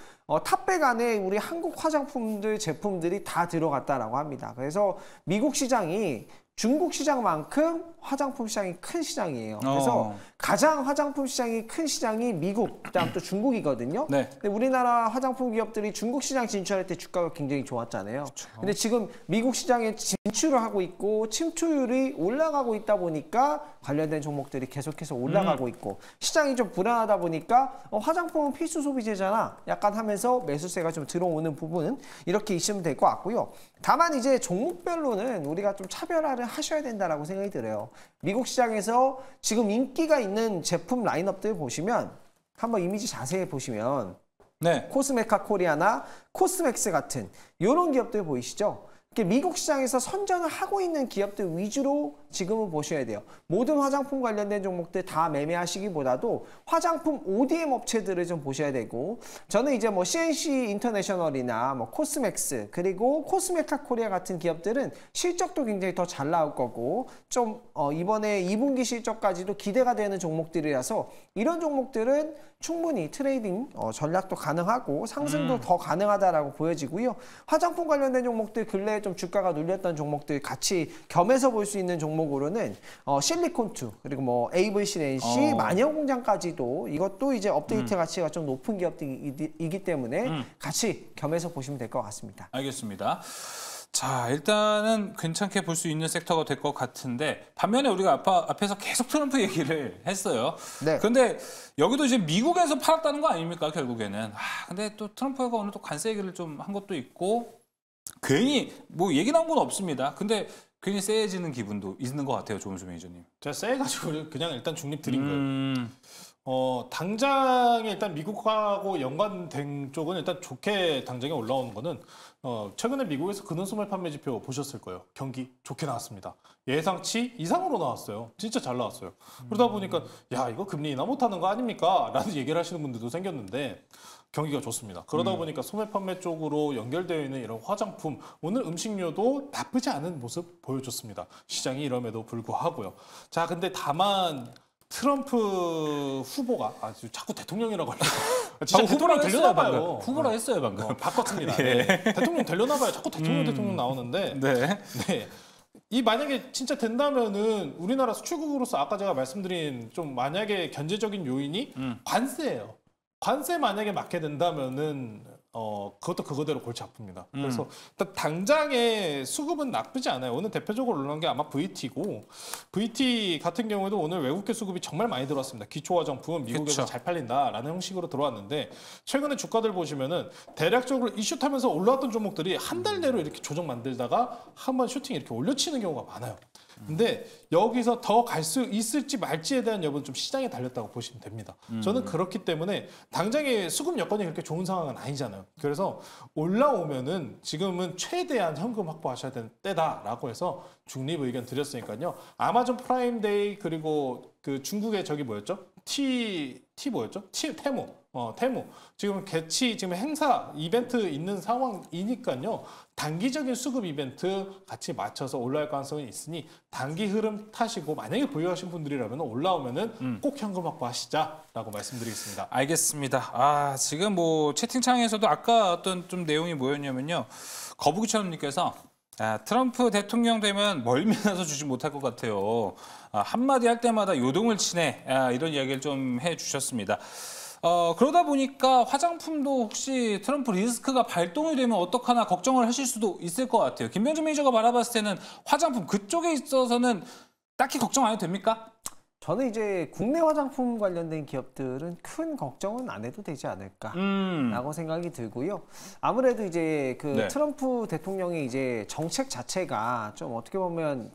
[SPEAKER 3] 탑백 안에 우리 한국 화장품들 제품들이 다 들어갔다라고 합니다. 그래서 미국 시장이 중국 시장만큼 화장품 시장이 큰 시장이에요. 그래서 가장 화장품 시장이 큰 시장이 미국, 그다음 또 중국이거든요.
[SPEAKER 1] 네.
[SPEAKER 3] 근데 우리나라 화장품 기업들이 중국 시장 진출할 때 주가가 굉장히 좋았잖아요.
[SPEAKER 1] 그쵸.
[SPEAKER 3] 근데 지금 미국 시장에 진출을 하고 있고 침투율이 올라가고 있다 보니까 관련된 종목들이 계속해서 올라가고 있고 시장이 좀 불안하다 보니까 화장품은 필수 소비재잖아. 약간 하면서 매수세가 좀 들어오는 부분은 이렇게 있으면 될 것 같고요. 다만 이제 종목별로는 우리가 좀 차별화를 하셔야 된다라고 생각이 들어요. 미국 시장에서 지금 인기가 있는 제품 라인업들 보시면 한번 이미지 자세히 보시면
[SPEAKER 1] 네.
[SPEAKER 3] 코스메카 코리아나 코스맥스 같은 이런 기업들 보이시죠? 미국 시장에서 선전을 하고 있는 기업들 위주로 지금은 보셔야 돼요. 모든 화장품 관련된 종목들 다 매매하시기보다도 화장품 ODM 업체들을 좀 보셔야 되고 저는 이제 뭐 CNC 인터내셔널이나 뭐 코스맥스 그리고 코스메카 코리아 같은 기업들은 실적도 굉장히 더 잘 나올 거고 좀 이번에 2분기 실적까지도 기대가 되는 종목들이라서 이런 종목들은 충분히 트레이딩 전략도 가능하고 상승도 더 가능하다라고 보여지고요. 화장품 관련된 종목들 근래에 좀 주가가 눌렸던 종목들 같이 겸해서 볼 수 있는 종목으로는 실리콘투 그리고 뭐 AVCNC 마녀공장까지도 이것도 이제 업데이트 가치가 좀 높은 기업들이기 때문에 같이 겸해서 보시면 될 것 같습니다.
[SPEAKER 1] 알겠습니다. 자, 일단은 괜찮게 볼 수 있는 섹터가 될 것 같은데 반면에 우리가 앞에서 계속 트럼프 얘기를 했어요.
[SPEAKER 3] 네.
[SPEAKER 1] 그런데 여기도 이제 미국에서 팔았다는 거 아닙니까, 결국에는. 근데 또 트럼프가 오늘 또 관세 얘기를 좀 한 것도 있고 괜히 뭐 얘기 나온 건 없습니다. 근데 괜히 세해지는 기분도 있는 것 같아요, 조은수 매니저님.
[SPEAKER 2] 제가 세가지고 그냥 일단 중립 드린 거예요. 당장에 일단 미국하고 연관된 쪽은 일단 좋게 당장에 올라오는 거는 최근에 미국에서 근원소멸 판매 지표 보셨을 거예요. 경기 좋게 나왔습니다. 예상치 이상으로 나왔어요. 진짜 잘 나왔어요. 그러다 보니까 야 이거 금리 인하 못하는 거 아닙니까? 라는 얘기를 하시는 분들도 생겼는데 경기가 좋습니다. 그러다 보니까 소매 판매 쪽으로 연결되어 있는 이런 화장품, 오늘 음식료도 나쁘지 않은 모습 보여줬습니다. 시장이 이럼에도 불구하고요. 자, 근데 다만 트럼프 후보가 자꾸 대통령이라고 하려고 진짜 대통령 되려나 봐요.
[SPEAKER 1] 후보라 했어요 방금.
[SPEAKER 2] 바꿨습니다. 네. 대통령 되려나 봐요. 자꾸 대통령 나오는데
[SPEAKER 1] 네.
[SPEAKER 2] 네. 이 만약에 진짜 된다면은 우리나라 수출국으로서 아까 제가 말씀드린 좀 만약에 견제적인 요인이 관세예요. 관세 만약에 맞게 된다면은 그것도 그거대로 골치 아픕니다. 그래서 일단 당장의 수급은 나쁘지 않아요. 오늘 대표적으로 올라온 게 아마 VT고 VT 같은 경우에도 오늘 외국계 수급이 정말 많이 들어왔습니다. 기초 화장품 미국에서
[SPEAKER 1] 그쵸.
[SPEAKER 2] 잘 팔린다라는 형식으로 들어왔는데 최근에 주가들 보시면은 대략적으로 이슈 타면서 올라왔던 종목들이 한 달 내로 이렇게 조정 만들다가 한번 슈팅 이렇게 올려치는 경우가 많아요. 근데 여기서 더 갈 수 있을지 말지에 대한 여부는 좀 시장에 달렸다고 보시면 됩니다. 저는 그렇기 때문에 당장의 수급 여건이 그렇게 좋은 상황은 아니잖아요. 그래서 올라오면은 지금은 최대한 현금 확보하셔야 되는 때다라고 해서 중립 의견 드렸으니까요. 아마존 프라임데이 그리고 그 중국의 저기 뭐였죠? 뭐였죠? 테무. 지금 개치 지금 행사 이벤트 있는 상황이니까요. 단기적인 수급 이벤트 같이 맞춰서 올라갈 가능성이 있으니 단기 흐름 타시고 만약에 보유하신 분들이라면 올라오면은 꼭 현금 확보하시자라고 말씀드리겠습니다.
[SPEAKER 1] 알겠습니다. 지금 뭐 채팅창에서도 아까 어떤 좀 내용이 뭐였냐면요. 거북이처럼님께서 트럼프 대통령 되면 멀미나서 주지 못할 것 같아요. 한마디 할 때마다 요동을 치네. 이런 이야기를 좀 해주셨습니다. 그러다 보니까 화장품도 혹시 트럼프 리스크가 발동이 되면 어떡하나 걱정을 하실 수도 있을 것 같아요. 김병준 매니저가 바라봤을 때는 화장품 그쪽에 있어서는 딱히 걱정 안 해도 됩니까?
[SPEAKER 3] 저는 이제 국내 화장품 관련된 기업들은 큰 걱정은 안 해도 되지 않을까라고 생각이 들고요. 아무래도 이제 그
[SPEAKER 1] 네.
[SPEAKER 3] 트럼프 대통령의 이제 정책 자체가 좀 어떻게 보면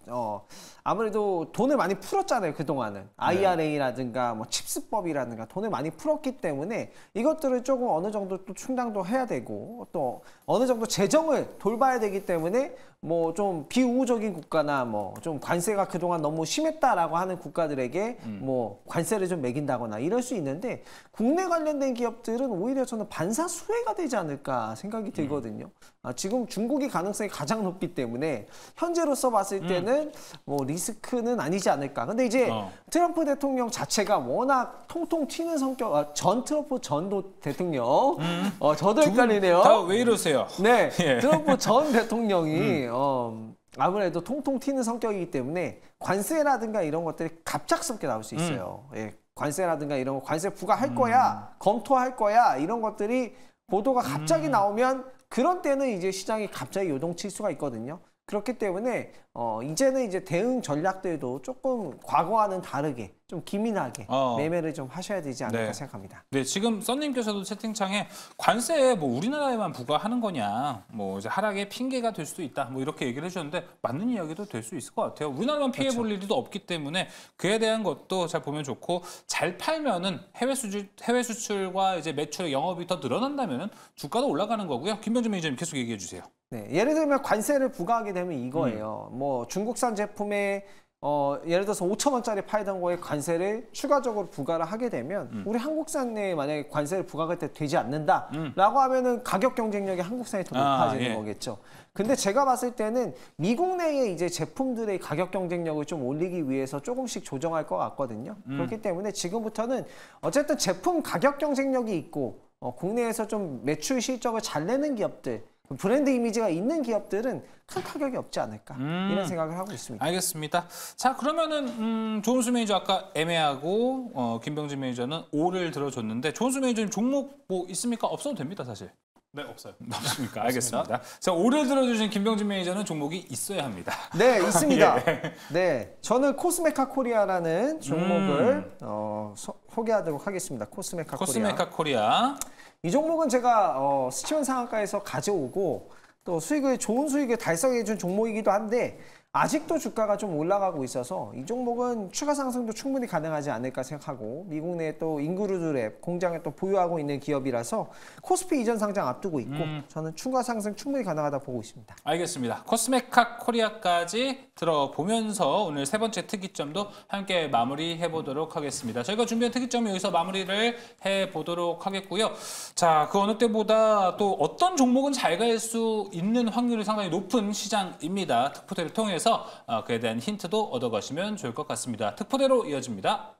[SPEAKER 3] 아무래도 돈을 많이 풀었잖아요, 그동안은. IRA라든가 뭐 칩스법이라든가 돈을 많이 풀었기 때문에 이것들을 조금 어느 정도 또 충당도 해야 되고 또 어느 정도 재정을 돌봐야 되기 때문에 뭐 좀 비우호적인 국가나 뭐 좀 관세가 그동안 너무 심했다라고 하는 국가들에게 뭐 관세를 좀 매긴다거나 이럴 수 있는데 국내 관련된 기업들은 오히려 저는 반사수혜가 되지 않을까 생각이 들거든요. 지금 중국이 가능성이 가장 높기 때문에 현재로서 봤을 때는 뭐 리스크는 아니지 않을까. 근데 이제 트럼프 대통령 자체가 워낙 통통 튀는 성격, 전 트럼프 전도 대통령, 저도 헷갈리네요.
[SPEAKER 1] 다 왜 이러세요?
[SPEAKER 3] 네,
[SPEAKER 1] 예.
[SPEAKER 3] 트럼프 전 대통령이 아무래도 통통 튀는 성격이기 때문에 관세라든가 이런 것들이 갑작스럽게 나올 수 있어요. 예, 관세라든가 이런 거 관세 부과할 거야, 검토할 거야 이런 것들이 보도가 갑자기 나오면 그런 때는 이제 시장이 갑자기 요동칠 수가 있거든요. 그렇기 때문에 이제는 이제 대응 전략들도 조금 과거와는 다르게 좀 기민하게 매매를 좀 하셔야 되지 않을까 생각합니다.
[SPEAKER 1] 네, 지금 썬님께서도 채팅창에 관세 뭐 우리나라에만 부과하는 거냐, 뭐 이제 하락의 핑계가 될 수도 있다, 뭐 이렇게 얘기를 해주셨는데 맞는 이야기도 될 수 있을 것 같아요. 우리나라만 피해 볼 일도 없기 때문에 그에 대한 것도 잘 보면 좋고 잘 팔면은 해외 수출과 이제 매출 영업이 더 늘어난다면은 주가도 올라가는 거고요. 김병준 매니저님 계속 얘기해 주세요.
[SPEAKER 3] 네, 예를 들면 관세를 부과하게 되면 이거예요. 뭐 중국산 제품에 예를 들어서 5,000원짜리 팔던 거에 관세를 추가적으로 부과를 하게 되면 우리 한국산에 만약에 관세를 부과할 때 되지 않는다라고 하면은 가격 경쟁력이 한국산이 더 높아지는 거겠죠. 근데 제가 봤을 때는 미국 내에 이제 제품들의 가격 경쟁력을 좀 올리기 위해서 조금씩 조정할 것 같거든요. 그렇기 때문에 지금부터는 어쨌든 제품 가격 경쟁력이 있고 국내에서 좀 매출 실적을 잘 내는 기업들, 브랜드 이미지가 있는 기업들은 큰 타격이 없지 않을까 이런 생각을 하고 있습니다.
[SPEAKER 1] 알겠습니다. 자, 그러면은 조은수 매니저 아까 애매하고 김병준 매니저는 O를 들어줬는데 조은수 매니저님 종목 뭐 있습니까? 없어도 됩니다, 사실.
[SPEAKER 2] 네, 없어요.
[SPEAKER 1] 없습니까? 알겠습니다. 자, O를 들어주신 김병준 매니저는 종목이 있어야 합니다.
[SPEAKER 3] 네, 있습니다.
[SPEAKER 1] 예.
[SPEAKER 3] 네, 저는 코스메카 코리아라는 종목을 소개하도록 하겠습니다. 코스메카
[SPEAKER 1] 코리아.
[SPEAKER 3] 이 종목은 제가 스치원 상한가에서 가져오고 또 좋은 수익을 달성해 준 종목이기도 한데 아직도 주가가 좀 올라가고 있어서 이 종목은 추가 상승도 충분히 가능하지 않을까 생각하고 미국 내 또 인그루드랩 공장을 또 보유하고 있는 기업이라서 코스피 이전 상장 앞두고 있고 저는 추가 상승 충분히 가능하다 보고 있습니다.
[SPEAKER 1] 알겠습니다. 코스메카 코리아까지 들어보면서 오늘 세 번째 특이점도 함께 마무리해 보도록 하겠습니다. 저희가 준비한 특이점 여기서 마무리를 해 보도록 하겠고요. 자, 그 어느 때보다 또 어떤 종목은 잘 갈 수 있는 확률이 상당히 높은 시장입니다. 특포대를 통해서 그에 대한 힌트도 얻어가시면 좋을 것 같습니다. 특포대로 이어집니다.